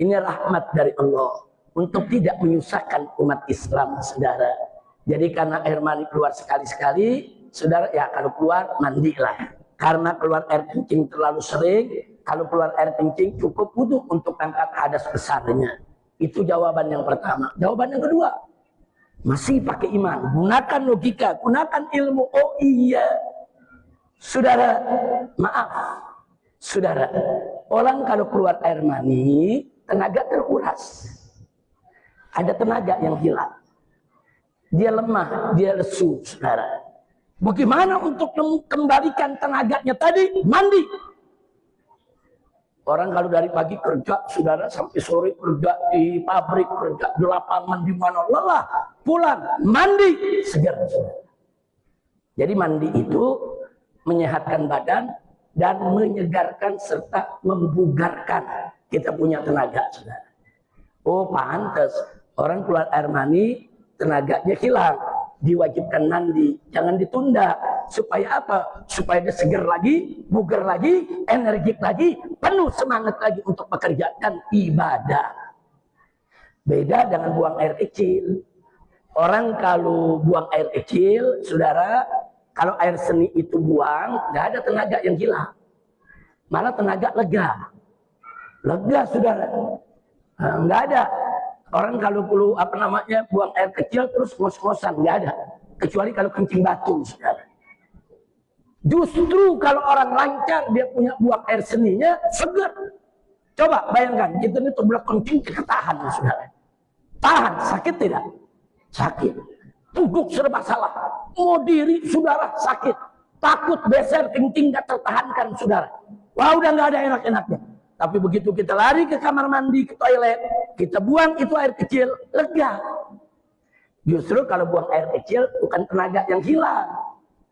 ini rahmat dari Allah untuk tidak menyusahkan umat Islam, saudara. Jadi karena air mani keluar sekali-sekali, saudara, ya kalau keluar mandilah. Karena keluar air kencing terlalu sering, kalau keluar air kencing cukup wudu untuk angkat hadas besarnya. Itu jawaban yang pertama. Jawaban yang kedua, masih pakai iman, gunakan logika, gunakan ilmu. Oh iya, saudara, maaf, saudara, orang kalau keluar air mani, tenaga terkuras. Ada tenaga yang hilang. Dia lemah, dia lesu, saudara. Bagaimana untuk kembalikan tenaganya tadi? Mandi. Orang kalau dari pagi kerja, saudara, sampai sore kerja di pabrik, kerja di lapangan, di mana lelah, pulang, mandi, segar. Jadi mandi itu menyehatkan badan dan menyegarkan serta membugarkan. Kita punya tenaga, saudara. Oh pantas, orang keluar air mani, tenaganya hilang. Diwajibkan mandi, jangan ditunda. Supaya apa? Supaya dia seger lagi, bugar lagi, energik lagi, penuh semangat lagi untuk pekerjaan ibadah. Beda dengan buang air kecil. Orang kalau buang air kecil, saudara, kalau air seni itu buang, nggak ada tenaga yang hilang. Malah tenaga lega. Lega, saudara. Nah, nggak ada. Orang kalau perlu buang air kecil terus ngos-ngosan, nggak ada. Kecuali kalau kencing batu, saudara. Justru kalau orang lancar dia punya buang air seninya segar. Coba bayangkan, kita ini terbelah kencing kita tahan, saudara. Tahan, sakit tidak? Sakit. Duduk serba salah. Mau diri, saudara, sakit. Takut beser kencing nggak tertahankan, saudara. Wah, udah nggak ada enak-enaknya. Tapi begitu kita lari ke kamar mandi, ke toilet, kita buang itu air kecil, lega. Justru kalau buang air kecil bukan tenaga yang hilang.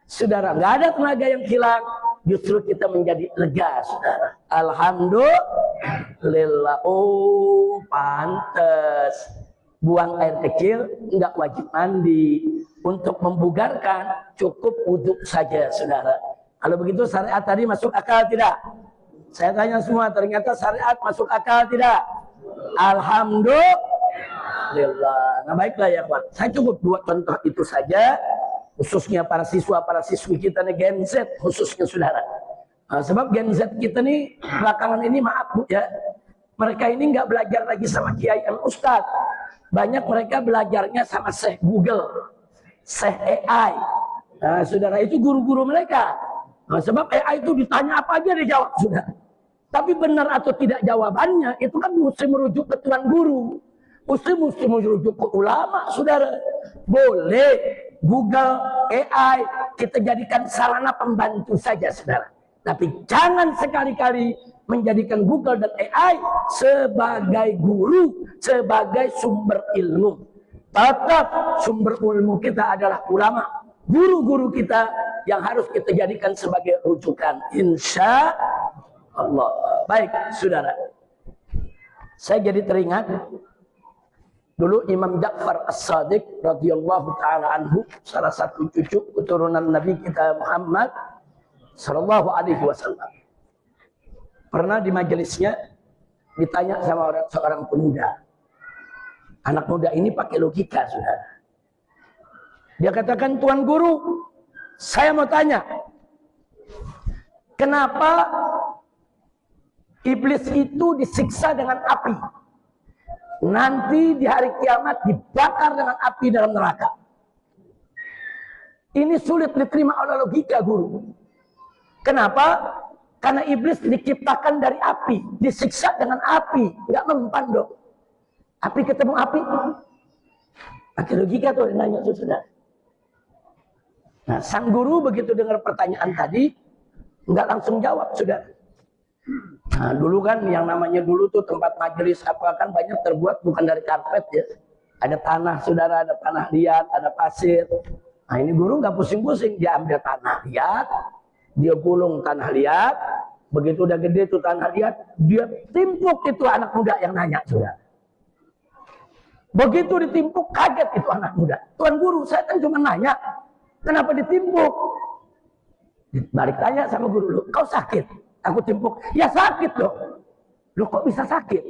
Saudara, nggak ada tenaga yang hilang, justru kita menjadi lega, saudara. Alhamdulillah. Oh, pantes. Buang air kecil nggak wajib mandi. Untuk membugarkan cukup wudhu saja, saudara. Kalau begitu syariat tadi masuk akal tidak? Saya tanya semua, ternyata syariat masuk akal tidak? Alhamdulillah. Nah baiklah ya kawan, saya cukup dua contoh itu saja, khususnya para siswa, para siswi kita nih Gen Z khususnya, saudara. Nah, sebab Gen Z kita nih belakangan ini, maaf Bu ya, mereka ini nggak belajar lagi sama Kiai dan Ustadz. Banyak mereka belajarnya sama Syekh Google, Syekh AI. Nah, saudara, itu guru-guru mereka. Nah, sebab AI itu ditanya apa aja dia jawab, sudah. Tapi benar atau tidak jawabannya itu kan mesti merujuk ke tuan guru, mesti merujuk ke ulama, saudara. Boleh Google, AI kita jadikan sarana pembantu saja, saudara. Tapi jangan sekali-kali menjadikan Google dan AI sebagai guru, sebagai sumber ilmu. Tetap sumber ilmu kita adalah ulama, guru-guru kita yang harus kita jadikan sebagai rujukan, insya Allah. Baik, saudara. Saya jadi teringat dulu Imam Ja'far As-Sadiq radhiyallahu taala anhu, salah satu cucu keturunan Nabi kita Muhammad sallallahu alaihi wasallam. Pernah di majelisnya ditanya sama seorang pemuda. Anak muda ini pakai logika, saudara. Dia katakan, "Tuan guru, saya mau tanya, kenapa iblis itu disiksa dengan api? Nanti di hari kiamat dibakar dengan api dalam neraka. Ini sulit diterima oleh logika, guru. Kenapa? Karena iblis diciptakan dari api, disiksa dengan api, nggak mempan dong. Api ketemu api, pakai logika tuh nanya tuh, saudara. Nah, sang guru begitu dengar pertanyaan tadi, nggak langsung jawab, saudara. Nah, dulu kan yang namanya dulu tuh tempat majelis apa kan banyak terbuat bukan dari karpet ya. Ada tanah, saudara, ada tanah liat, ada pasir. Nah, ini guru nggak pusing-pusing, dia ambil tanah liat, dia gulung tanah liat, begitu udah gede tuh tanah liat, dia timpuk itu anak muda yang nanya, saudara. Begitu ditimpuk kaget itu anak muda. Tuan guru, saya kan cuma nanya, kenapa ditimpuk? Balik tanya sama guru, lu, kau sakit? Aku timpuk, ya sakit dong. Lu kok bisa sakit?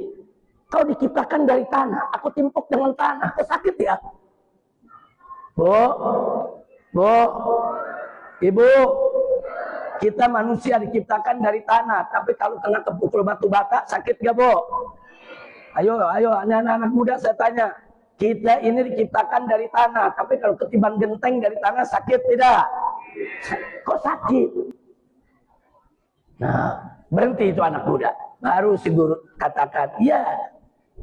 Kau diciptakan dari tanah, aku timpuk dengan tanah, kok sakit ya? Bu, ibu, kita manusia diciptakan dari tanah, tapi kalau kena kepukul batu bata, sakit gak, Bu? Ayo, anak-anak muda saya tanya. Kita ini diciptakan dari tanah, tapi kalau ketiban genteng dari tanah, sakit tidak? Kok sakit? Nah, berhenti itu anak muda. Baru si guru katakan, iya,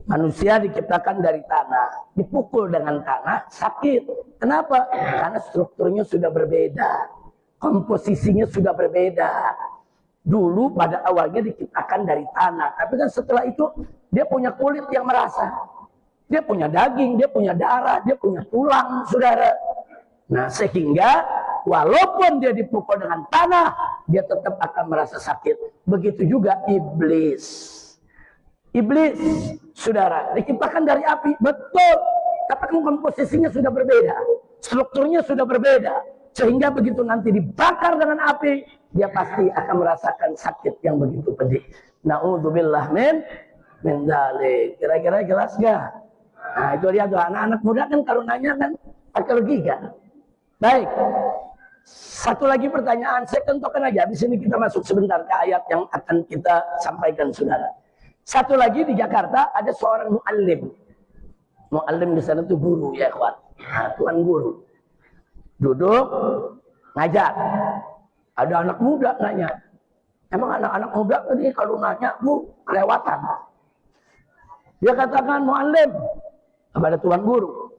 manusia diciptakan dari tanah, dipukul dengan tanah, sakit. Kenapa? Karena strukturnya sudah berbeda, komposisinya sudah berbeda. Dulu pada awalnya diciptakan dari tanah, tapi kan setelah itu dia punya kulit yang merasa. Dia punya daging, dia punya darah, dia punya tulang, saudara. Nah, sehingga walaupun dia dipukul dengan tanah, dia tetap akan merasa sakit. Begitu juga iblis. Iblis, saudara, diciptakan dari api, betul. Tapi komposisinya sudah berbeda, strukturnya sudah berbeda. Sehingga begitu nanti dibakar dengan api, dia pasti akan merasakan sakit yang begitu pedih. Na'udzubillah min dzalik. Kira-kira jelas gak? Nah, itu dia tuh anak-anak muda kan kalau nanya kan pakai logika. Baik. Satu lagi pertanyaan, saya contohkan aja. Di sini kita masuk sebentar ke ayat yang akan kita sampaikan, saudara. Satu lagi di Jakarta ada seorang muallim. Muallim di sana tuh guru ya, kawan. Nah, tuan guru. Duduk ngajar. Ada anak muda nanya. Emang anak-anak muda tadi kalau nanya, Bu, kelewatan. Dia katakan, muallim, kepada tuan guru,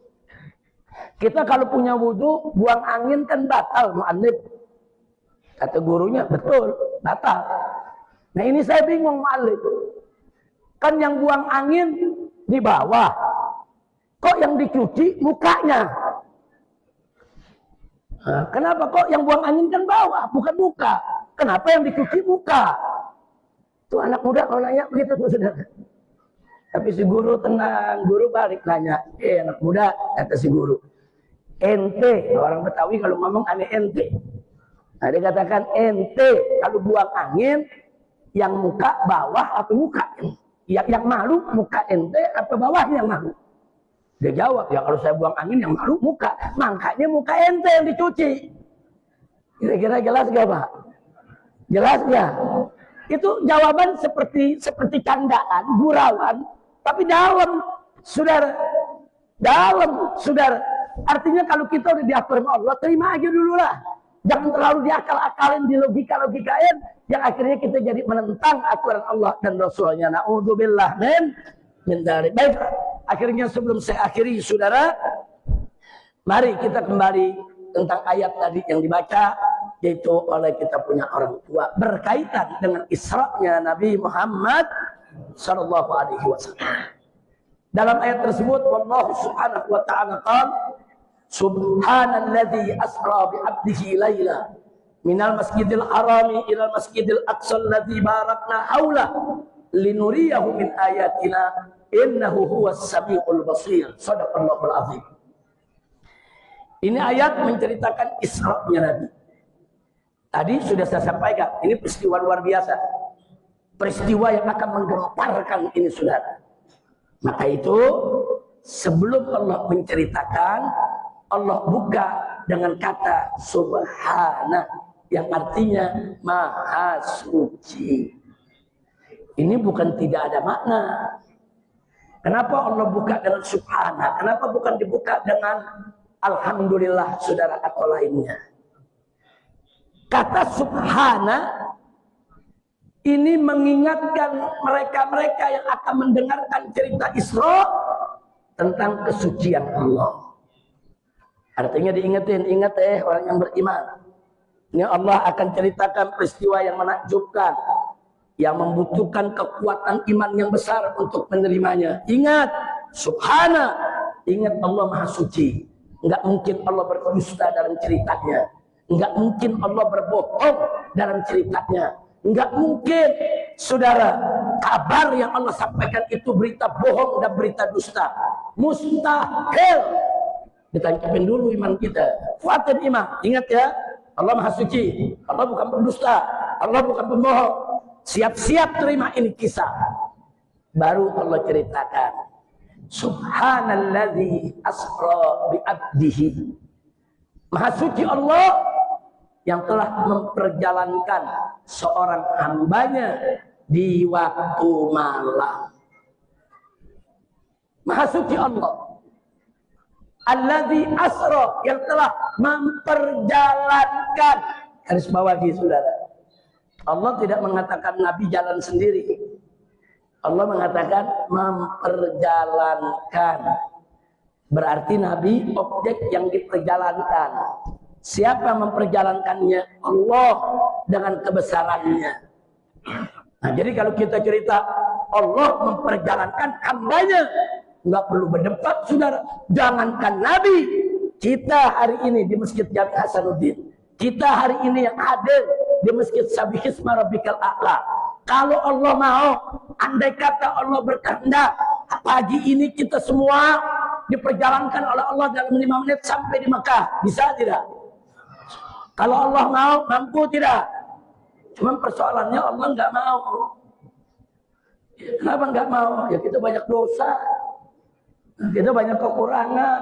kita kalau punya wudhu buang angin kan batal, muallim. Kata gurunya, betul, batal. Nah ini saya bingung, muallim. Kan yang buang angin di bawah, kok yang dicuci mukanya? Nah, kenapa kok yang buang angin kan bawah, bukan muka? Kenapa yang dicuci muka? Tuh anak muda kalau nanya begitu tuh, saudara. Tapi si guru tenang, guru balik nanya, anak muda, kata si guru, ente, orang Betawi kalau ngomong aneh ente. Nah dia katakan, ente kalau buang angin, yang muka bawah atau muka? Yang malu muka ente atau bawahnya yang malu? Dia jawab, ya kalau saya buang angin yang malu muka, makanya muka ente yang dicuci. Kira-kira jelas gak, Pak? Jelas gak? Itu jawaban seperti candaan, gurauan, tapi dalam, saudara. Dalam, saudara. Artinya kalau kita udah diatur sama Allah, terima aja dulu lah. Jangan terlalu diakal-akalin, di logika-logikain, yang akhirnya kita jadi menentang aturan Allah dan Rasulnya. Na'udzubillah min dzalik. Baik, akhirnya sebelum saya akhiri, saudara, mari kita kembali tentang ayat tadi yang dibaca, yaitu oleh kita punya orang tua, berkaitan dengan Isra-nya Nabi Muhammad sallallahu alaihi wasallam. Dalam ayat tersebut, wallahu subhanahu wa ta'ala qala, subhanalladzi asra bi 'abdihi laila minal masjidil harami ilal masjidil aqsal ladzi barakna haula linuriyahu min ayatina innahu huwas samiul basir. Shadaqallahul azim. Ini ayat menceritakan Isra-nya Nabi. Tadi sudah saya sampaikan, ini peristiwa luar biasa. Peristiwa yang akan menggemparkan ini, saudara. Maka itu, sebelum Allah menceritakan, Allah buka dengan kata subhana, yang artinya maha suci. Ini bukan tidak ada makna. Kenapa Allah buka dengan subhana? Kenapa bukan dibuka dengan alhamdulillah, saudara, atau lainnya? Kata subhana ini mengingatkan mereka-mereka yang akan mendengarkan cerita Isra tentang kesucian Allah. Artinya diingetin, ingat orang yang beriman. Ini Allah akan ceritakan peristiwa yang menakjubkan, yang membutuhkan kekuatan iman yang besar untuk menerimanya. Ingat, subhana, ingat Allah maha suci. Enggak mungkin Allah berdusta dalam ceritanya. Enggak mungkin Allah berbohong dalam ceritanya. Enggak mungkin, saudara, kabar yang Allah sampaikan itu berita bohong dan berita dusta. Mustahil. Ditancapin dulu iman kita. Kuatin iman. Ingat ya, Allah Maha Suci, Allah bukan pendusta, Allah bukan pembohong. Siap-siap terima ini kisah. Baru Allah ceritakan, Subhanalladzi asra bi abdihi. Maha Suci Allah yang telah memperjalankan seorang hambanya di waktu malam. Maha Suci Allah. Alladzi asra, yang telah memperjalankan. Garis bawahi saudara. Allah tidak mengatakan Nabi jalan sendiri. Allah mengatakan memperjalankan. Berarti Nabi objek yang diperjalankan. Siapa memperjalankannya? Allah dengan kebesarannya. Nah, jadi kalau kita cerita Allah memperjalankan hambanya, nggak perlu berdebat, saudara. Jangankan Nabi, kita hari ini di Masjid Jami Hasanuddin, kita hari ini yang hadir di Masjid Sabihisma Rabbikal A'la. Kalau Allah mau, andai kata Allah berkehendak, pagi ini kita semua diperjalankan oleh Allah dalam 5 menit sampai di Mekah. Bisa tidak? Kalau Allah mau, mampu tidak? Cuma persoalannya Allah nggak mau. Kenapa nggak mau? Ya kita banyak dosa. Kita banyak kekurangan.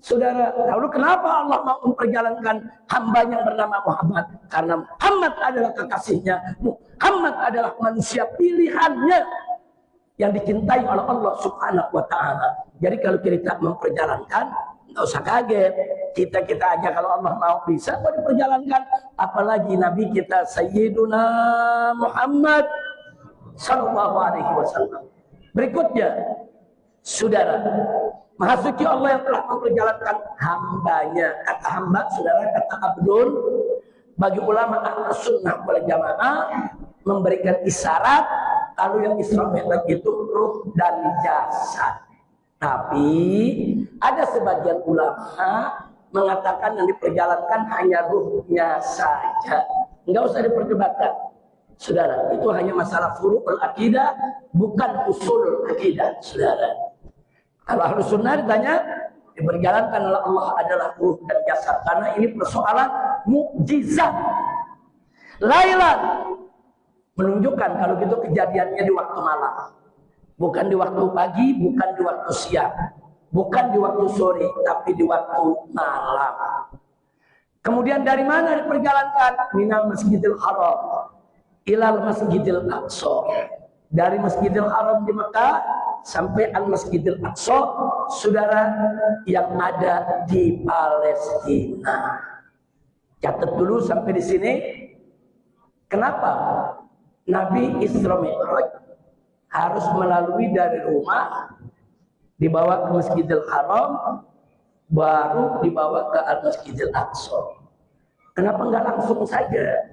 Saudara, lalu kenapa Allah mau memperjalankan hamba yang bernama Muhammad? Karena Muhammad adalah kekasihnya. Muhammad adalah manusia pilihannya yang dicintai oleh Allah Subhanahu wa Ta'ala. Jadi kalau kita memperjalankan, nggak usah kaget. Kita aja kalau Allah mau bisa kok diperjalankan. Apalagi Nabi kita Sayyiduna Muhammad Sallallahu Alaihi Wasallam. Berikutnya, saudara, Maha Suci Allah yang telah memperjalankan hambanya. Kata hamba, saudara, kata abdul, bagi ulama Ahlus Sunnah wal Jamaah memberikan isyarat kalau yang Isra Mi'raj itu ruh dan jasad. Tapi ada sebagian ulama mengatakan yang diperjalankan hanya ruhnya saja. Enggak usah diperdebatkan. Saudara, itu hanya masalah furu'ul akidah, bukan usul akidah, saudara. Kalau Ahlus Sunnah ditanya, diperjalankan oleh Allah adalah ruh dan jasad, karena ini persoalan mukjizat. Lailan menunjukkan kalau gitu kejadiannya di waktu malam, bukan di waktu pagi, bukan di waktu siang, bukan di waktu sore, tapi di waktu malam. Kemudian dari mana diperjalankan? Minal Masjidil Haram ilal Masjidil Aqsa. Dari Masjidil Haram di Mekah sampai Al Masjidil Aqsa, saudara, yang ada di Palestina. Catat dulu sampai di sini. Kenapa Nabi Isra Mi'raj harus melalui dari rumah, dibawa ke Masjidil Haram, baru dibawa ke Al Masjidil Aqsa? Kenapa nggak langsung saja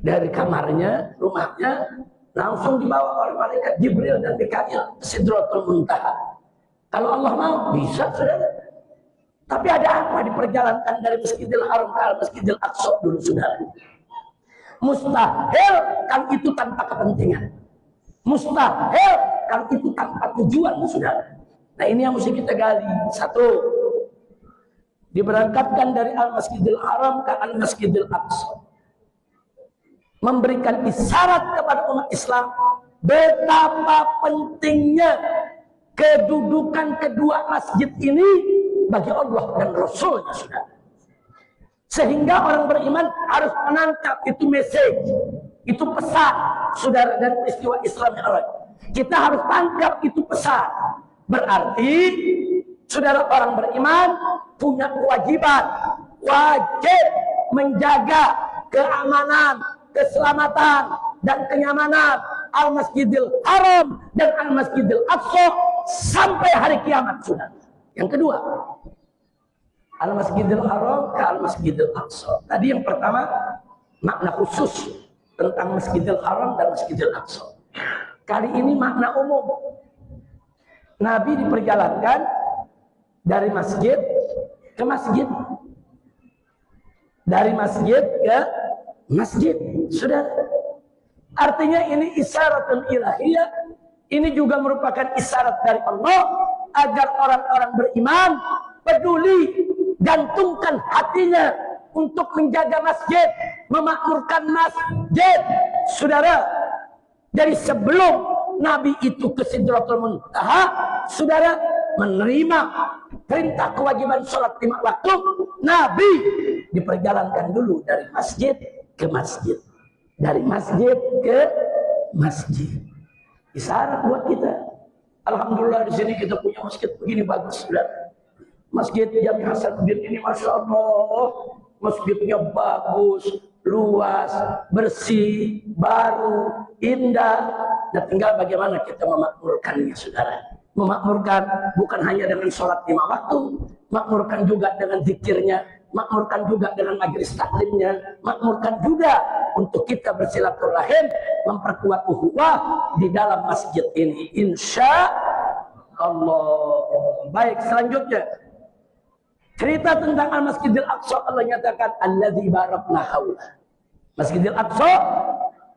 dari kamarnya, rumahnya, langsung dibawa oleh malaikat Jibril dan Mikail ke Sidratul Muntaha? Kalau Allah mau, bisa, saudara. Tapi ada apa diperjalankan dari Masjidil Haram ke Al Masjidil Aqsa dulu, saudara? Mustahil kalau itu tanpa kepentingan. Mustahil kalau itu tanpa tujuan, saudara. Nah, ini yang mesti kita gali. Satu, diberangkatkan dari Al Masjidil Haram ke Al Masjidil Aqsa, memberikan isyarat kepada umat Islam betapa pentingnya kedudukan kedua masjid ini bagi Allah dan Rasulnya, saudara. Sehingga orang beriman harus menangkap itu message, itu pesan, saudara, dari peristiwa Isra Mi'raj. Kita harus tangkap itu pesan. Berarti, saudara, orang beriman punya kewajiban, wajib menjaga keamanan, keselamatan dan kenyamanan Al Masjidil Haram dan Al Masjidil Aqsa sampai hari kiamat, saudara. Yang kedua, Al Masjidil Haram ke Al Masjidil Aqsa. Tadi yang pertama, makna khusus tentang Masjidil Haram dan Masjidil Aqsa. Kali ini makna umum. Nabi diperjalankan dari masjid ke masjid, dari masjid ke masjid, saudara. Artinya ini isyaratun ilahiyah. Ini juga merupakan isyarat dari Allah agar orang-orang beriman peduli, gantungkan hatinya untuk menjaga masjid, memakmurkan masjid. Saudara, dari sebelum Nabi itu ke Sidratul Muntaha, saudara, menerima perintah kewajiban sholat 5 waktu, Nabi diperjalankan dulu dari masjid ke masjid, dari masjid ke masjid. Isyarat buat kita. Alhamdulillah di sini kita punya masjid begini bagus, saudara. Masjid Jami Hasanuddin ini Masya Allah, masjidnya bagus, luas, bersih, baru, indah. Dan tinggal bagaimana kita memakmurkannya, saudara. Memakmurkan bukan hanya dengan sholat 5 waktu, makmurkan juga dengan zikirnya, makmurkan juga dengan majelis taklimnya, makmurkan juga untuk kita bersilaturahim, memperkuat ukhuwah di dalam masjid ini, insya Allah. Baik, selanjutnya cerita tentang Al-Masjidil Aqsa. Allah nyatakan alladzi barakna haula, Masjidil Aqsa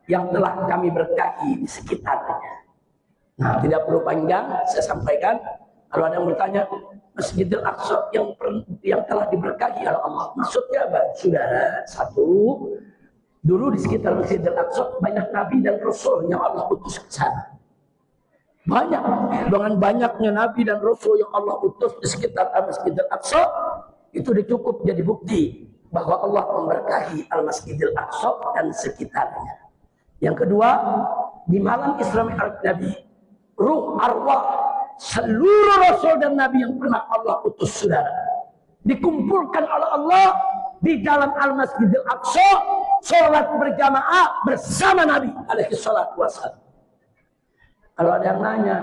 yang telah kami berkahi di sekitarnya. Nah, tidak perlu panjang, saya sampaikan. Kalau ada yang bertanya, Masjidil Aqsa yang telah diberkahi oleh Allah, maksudnya apa? Saudara, satu, dulu di sekitar Masjidil Aqsa banyak nabi dan rasul yang Allah utus ke sana. Banyak, dengan banyaknya nabi dan rasul yang Allah utus di sekitar Masjidil Aqsa, itu cukup jadi bukti bahwa Allah memberkahi Al-Masjidil Aqsa dan sekitarnya. Yang kedua, di malam Isra Mi'raj Nabi, ruh arwah seluruh rasul dan nabi yang pernah Allah utus, saudara, dikumpulkan oleh Allah di dalam Al-Masjidil Aqsa, sholat berjamaah bersama Nabi alaihi salatu wassalam. Kalau ada yang nanya,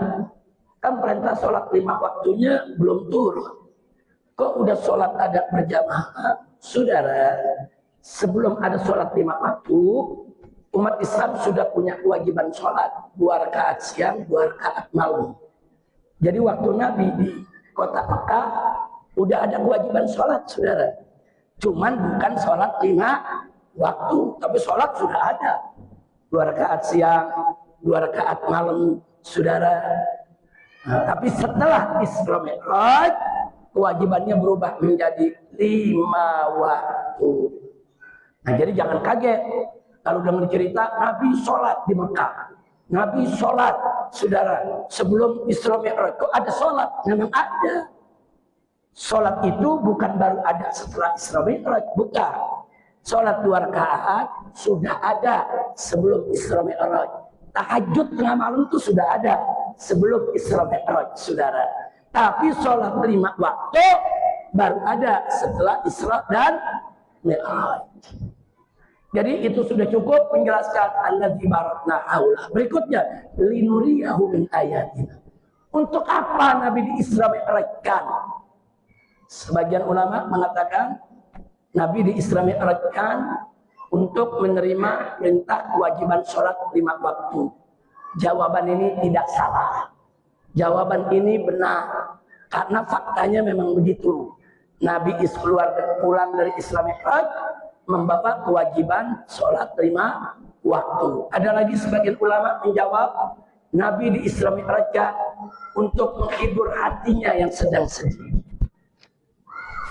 kan perintah sholat 5 waktunya belum turun, kok udah sholat ada berjamaah? Saudara, sebelum ada sholat 5 waktu, umat Islam sudah punya kewajiban sholat 2 rakaat siang, 2 rakaat malam. Jadi waktu Nabi di kota Mekah udah ada kewajiban sholat, saudara. Cuman bukan sholat 5 waktu, tapi sholat sudah ada. 2 rakaat siang, 2 rakaat malam, saudara. Nah, tapi setelah Isra Mi'raj, kewajibannya berubah menjadi 5 waktu. Nah, jadi jangan kaget kalau dengar cerita Nabi sholat di Mekah. Nabi sholat, saudara, sebelum Isra Mi'raj. Kok ada sholat? Memang ada. Sholat itu bukan baru ada setelah Isra Mi'raj, bukan. Sholat 2 rakaat sudah ada sebelum Isra Mi'raj. Tahajud tengah malam itu sudah ada sebelum Isra Mi'raj, saudara. Tapi sholat 5 waktu baru ada setelah Isra dan Mi'raj. Jadi itu sudah cukup menjelaskan alladzi barakna haula. Berikutnya, linuriyahu min ayatina. Untuk apa Nabi di Isra Mi'rajkan? Sebagian ulama mengatakan Nabi di Isra Mi'rajkan untuk menerima perintah kewajiban sholat 5 waktu. Jawaban ini tidak salah. Jawaban ini benar. Karena faktanya memang begitu. Nabi pulang dari Isra Mi'raj membawa kewajiban sholat 5 waktu. Ada lagi sebagian ulama menjawab Nabi di Isra Mi'rajkan untuk menghibur hatinya yang sedang sedih.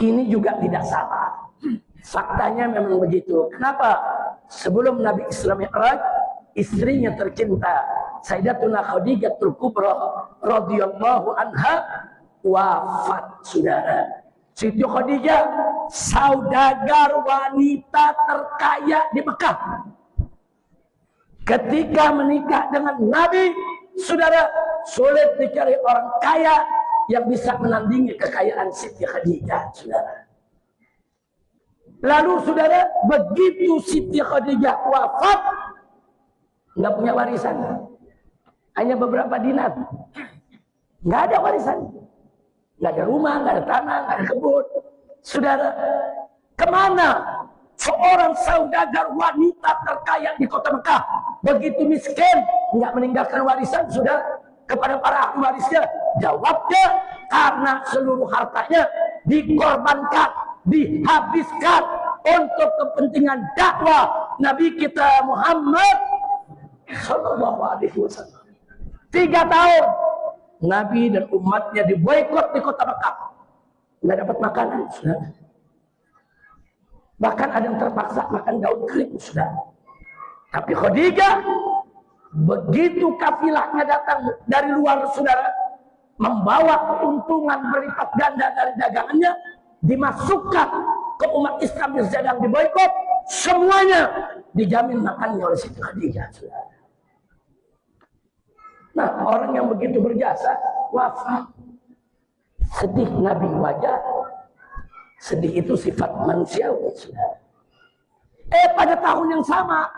Ini juga tidak salah. Faktanya memang begitu. Kenapa? Sebelum Nabi Isra Mi'raj, istrinya tercinta Sayyidatuna Khadijatul Kubra radhiyallahu anha wafat, saudara. Siti Khadijah saudagar wanita terkaya di Mekah. Ketika menikah dengan Nabi, saudara, sulit dicari orang kaya yang bisa menandingi kekayaan Siti Khadijah, saudara. Lalu, saudara, begitu Siti Khadijah wafat, nggak punya warisan, hanya beberapa dinar, nggak ada warisan. Nggak ada rumah, nggak ada tanah, nggak ada kebun. Saudara, kemana seorang saudagar wanita terkaya di kota Mekah begitu miskin, nggak meninggalkan warisan, saudara, kepada para ahli warisnya? Jawabnya, karena seluruh hartanya dikorbankan, dihabiskan untuk kepentingan dakwah Nabi kita Muhammad Sallallahu Alaihi Wasallam. 3 tahun Nabi dan umatnya diboikot di kota Mekah, nggak dapat makanan. Bahkan ada yang terpaksa makan daun kering, sudah. Tapi Khadijah, begitu kafilahnya datang dari luar, saudara, membawa keuntungan berlipat ganda dari dagangannya, dimasukkan ke umat Islam yang sedang diboikot, semuanya dijamin makannya oleh Siti Khadijah, saudara. Nah, orang yang begitu berjasa wafat. Sedih Nabi wajar. Sedih itu sifat manusiawi, saudara. Pada tahun yang sama,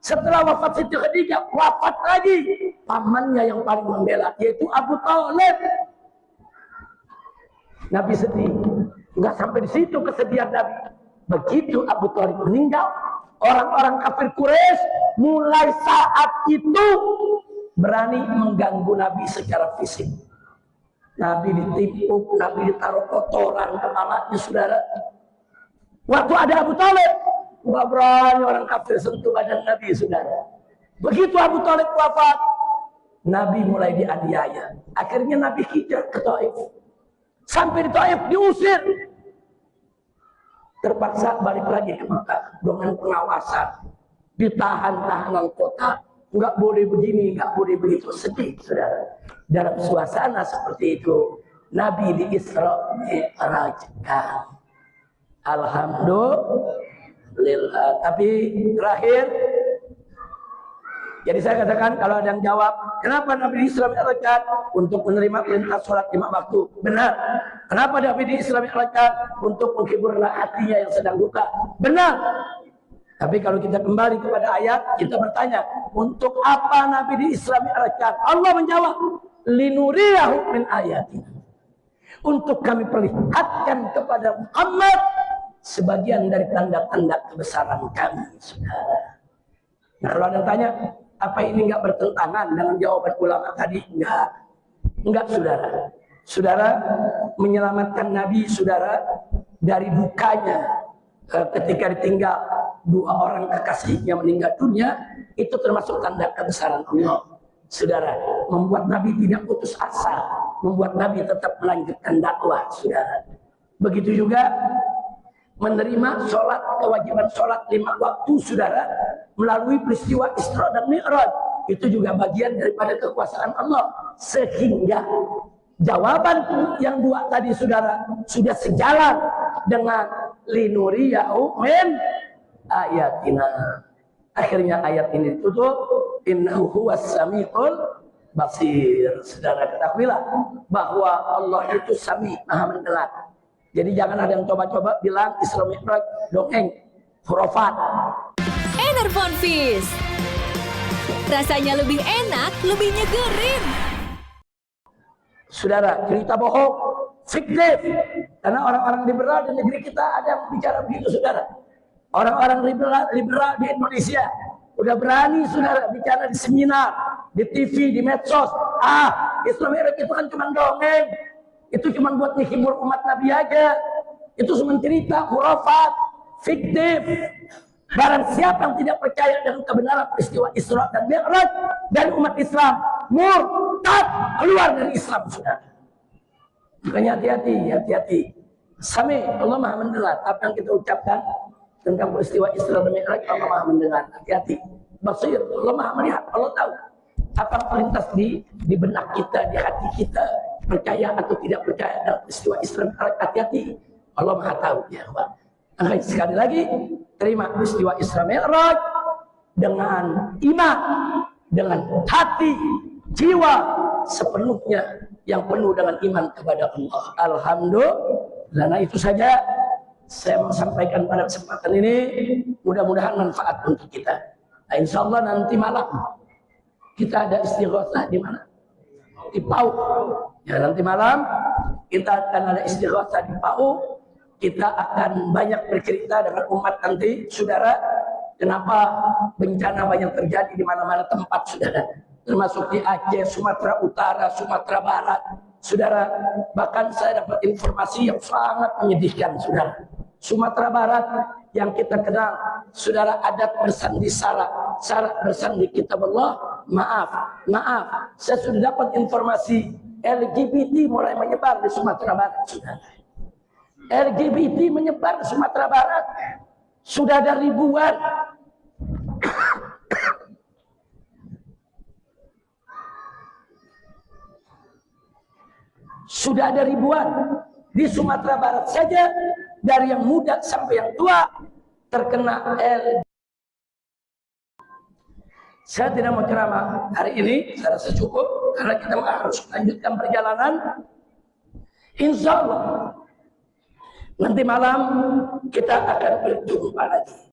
setelah wafat Siti Khadijah, wafat lagi pamannya yang paling membela, yaitu Abu Thalib. Nabi sedih. Enggak sampai di situ kesedihan Nabi. Begitu Abu Thalib meninggal, orang-orang kafir Quraisy mulai saat itu berani mengganggu Nabi secara fisik. Nabi ditimpuk, Nabi ditaruh kotoran kepalanya, saudara. Waktu ada Abu Thalib, nggak berani orang kafir sentuh badan Nabi, saudara. Begitu Abu Thalib wafat, Nabi mulai dianiaya. Akhirnya Nabi hijrah ke Taif. Sampai di Taif diusir. Terpaksa balik lagi ke Makkah dengan pengawasan. Ditahan tahanan kota. Nggak boleh begini, nggak boleh begitu. Sedih, saudara. Dalam suasana seperti itu, Nabi di Isra Mi'rajkan. Alhamdulillah. Tapi terakhir, jadi saya katakan kalau ada yang jawab, kenapa Nabi di Isra Mi'rajkan? Untuk menerima perintah sholat 5 waktu. Benar. Kenapa Nabi di Isra Mi'rajkan? Untuk menghiburlah hatinya yang sedang duka. Benar. Tapi kalau kita kembali kepada ayat, kita bertanya, untuk apa Nabi di Isra Mi'rajkan? Allah menjawab, linuriyahu min ayatina. Untuk kami perlihatkan kepada Muhammad sebagian dari tanda-tanda kebesaran kami, saudara. Nah, kalau ada yang tanya, apa ini enggak bertentangan dengan jawaban ulama tadi? Enggak, saudara. Saudara menyelamatkan Nabi, saudara, dari dukanya ketika ditinggal 2 orang kekasihnya meninggal dunia, itu termasuk tanda kebesaran Allah. Saudara, membuat Nabi tidak putus asa, membuat Nabi tetap melanjutkan dakwah, saudara. Begitu juga menerima sholat, kewajiban sholat 5 waktu, saudara, melalui peristiwa Isra dan Mi'raj. Itu juga bagian daripada kekuasaan Allah. Sehingga jawaban yang 2 tadi, saudara, sudah sejalan dengan linuriyahu min ayatina. Akhirnya ayat ini ditutup, innahu huwas samiul basir. Saudara, ketahuilah bahwa Allah itu sami, maha mendengar. Jadi jangan ada yang coba-coba bilang Isra Mi'raj dongeng, khurafat. Enervon Feast, rasanya lebih enak, lebih nyegerin. Saudara, cerita bohong, fiktif. Karena orang-orang liberal di negeri kita ada yang bicara begitu, saudara. Orang-orang liberal di Indonesia udah berani, saudara, bicara di seminar, di TV, di medsos. Isra Mi'raj itu kan cuma dongeng, itu cuma buat menghibur umat Nabi aja, itu cuma cerita, khurafat, fiktif. Barang siapa yang tidak percaya dengan kebenaran peristiwa Isra dan Mi'raj dari umat Islam, murtad, keluar dari Islam, saudara. Makanya hati-hati. Sami, Allah maha mendengar apa yang kita ucapkan tentang peristiwa Isra dan Mi'raj. Allah maha mendengar. Hati-hati. Basir, Allah maha melihat. Allah tahu apa yang terlintas di benak kita, di hati kita, percaya atau tidak percaya dalam peristiwa Isra dan Mi'raj. Hati-hati. Allah maha tahu, ya Allah. Sekali lagi, terima peristiwa Isra Mi'raj dengan iman, dengan hati, jiwa sepenuhnya yang penuh dengan iman kepada Allah. Alhamdulillah. Nah, itu saja saya mau sampaikan pada kesempatan ini. Mudah-mudahan manfaat untuk kita. Nah, insya Allah nanti malam kita ada istighatsah di mana? Di PAU. Ya, nanti malam kita akan ada istighatsah di PAU. Kita akan banyak bercerita dengan umat nanti, saudara. Kenapa bencana banyak terjadi di mana-mana tempat, saudara. Termasuk di Aceh, Sumatera Utara, Sumatera Barat, saudara. Bahkan saya dapat informasi yang sangat menyedihkan, saudara. Sumatera Barat yang kita kenal, saudara, adat bersandi syarat bersandi kitab Allah. Maaf, saya sudah dapat informasi LGBT mulai menyebar di Sumatera Barat, saudara. LGBT menyebar di Sumatera Barat. Sudah ada ribuan. Sudah ada ribuan di Sumatera Barat saja, dari yang muda sampai yang tua terkena LD. Saya tidak mau ceramah hari ini, saya rasa cukup karena kita harus melanjutkan perjalanan. Insya Allah nanti malam kita akan berjumpa lagi.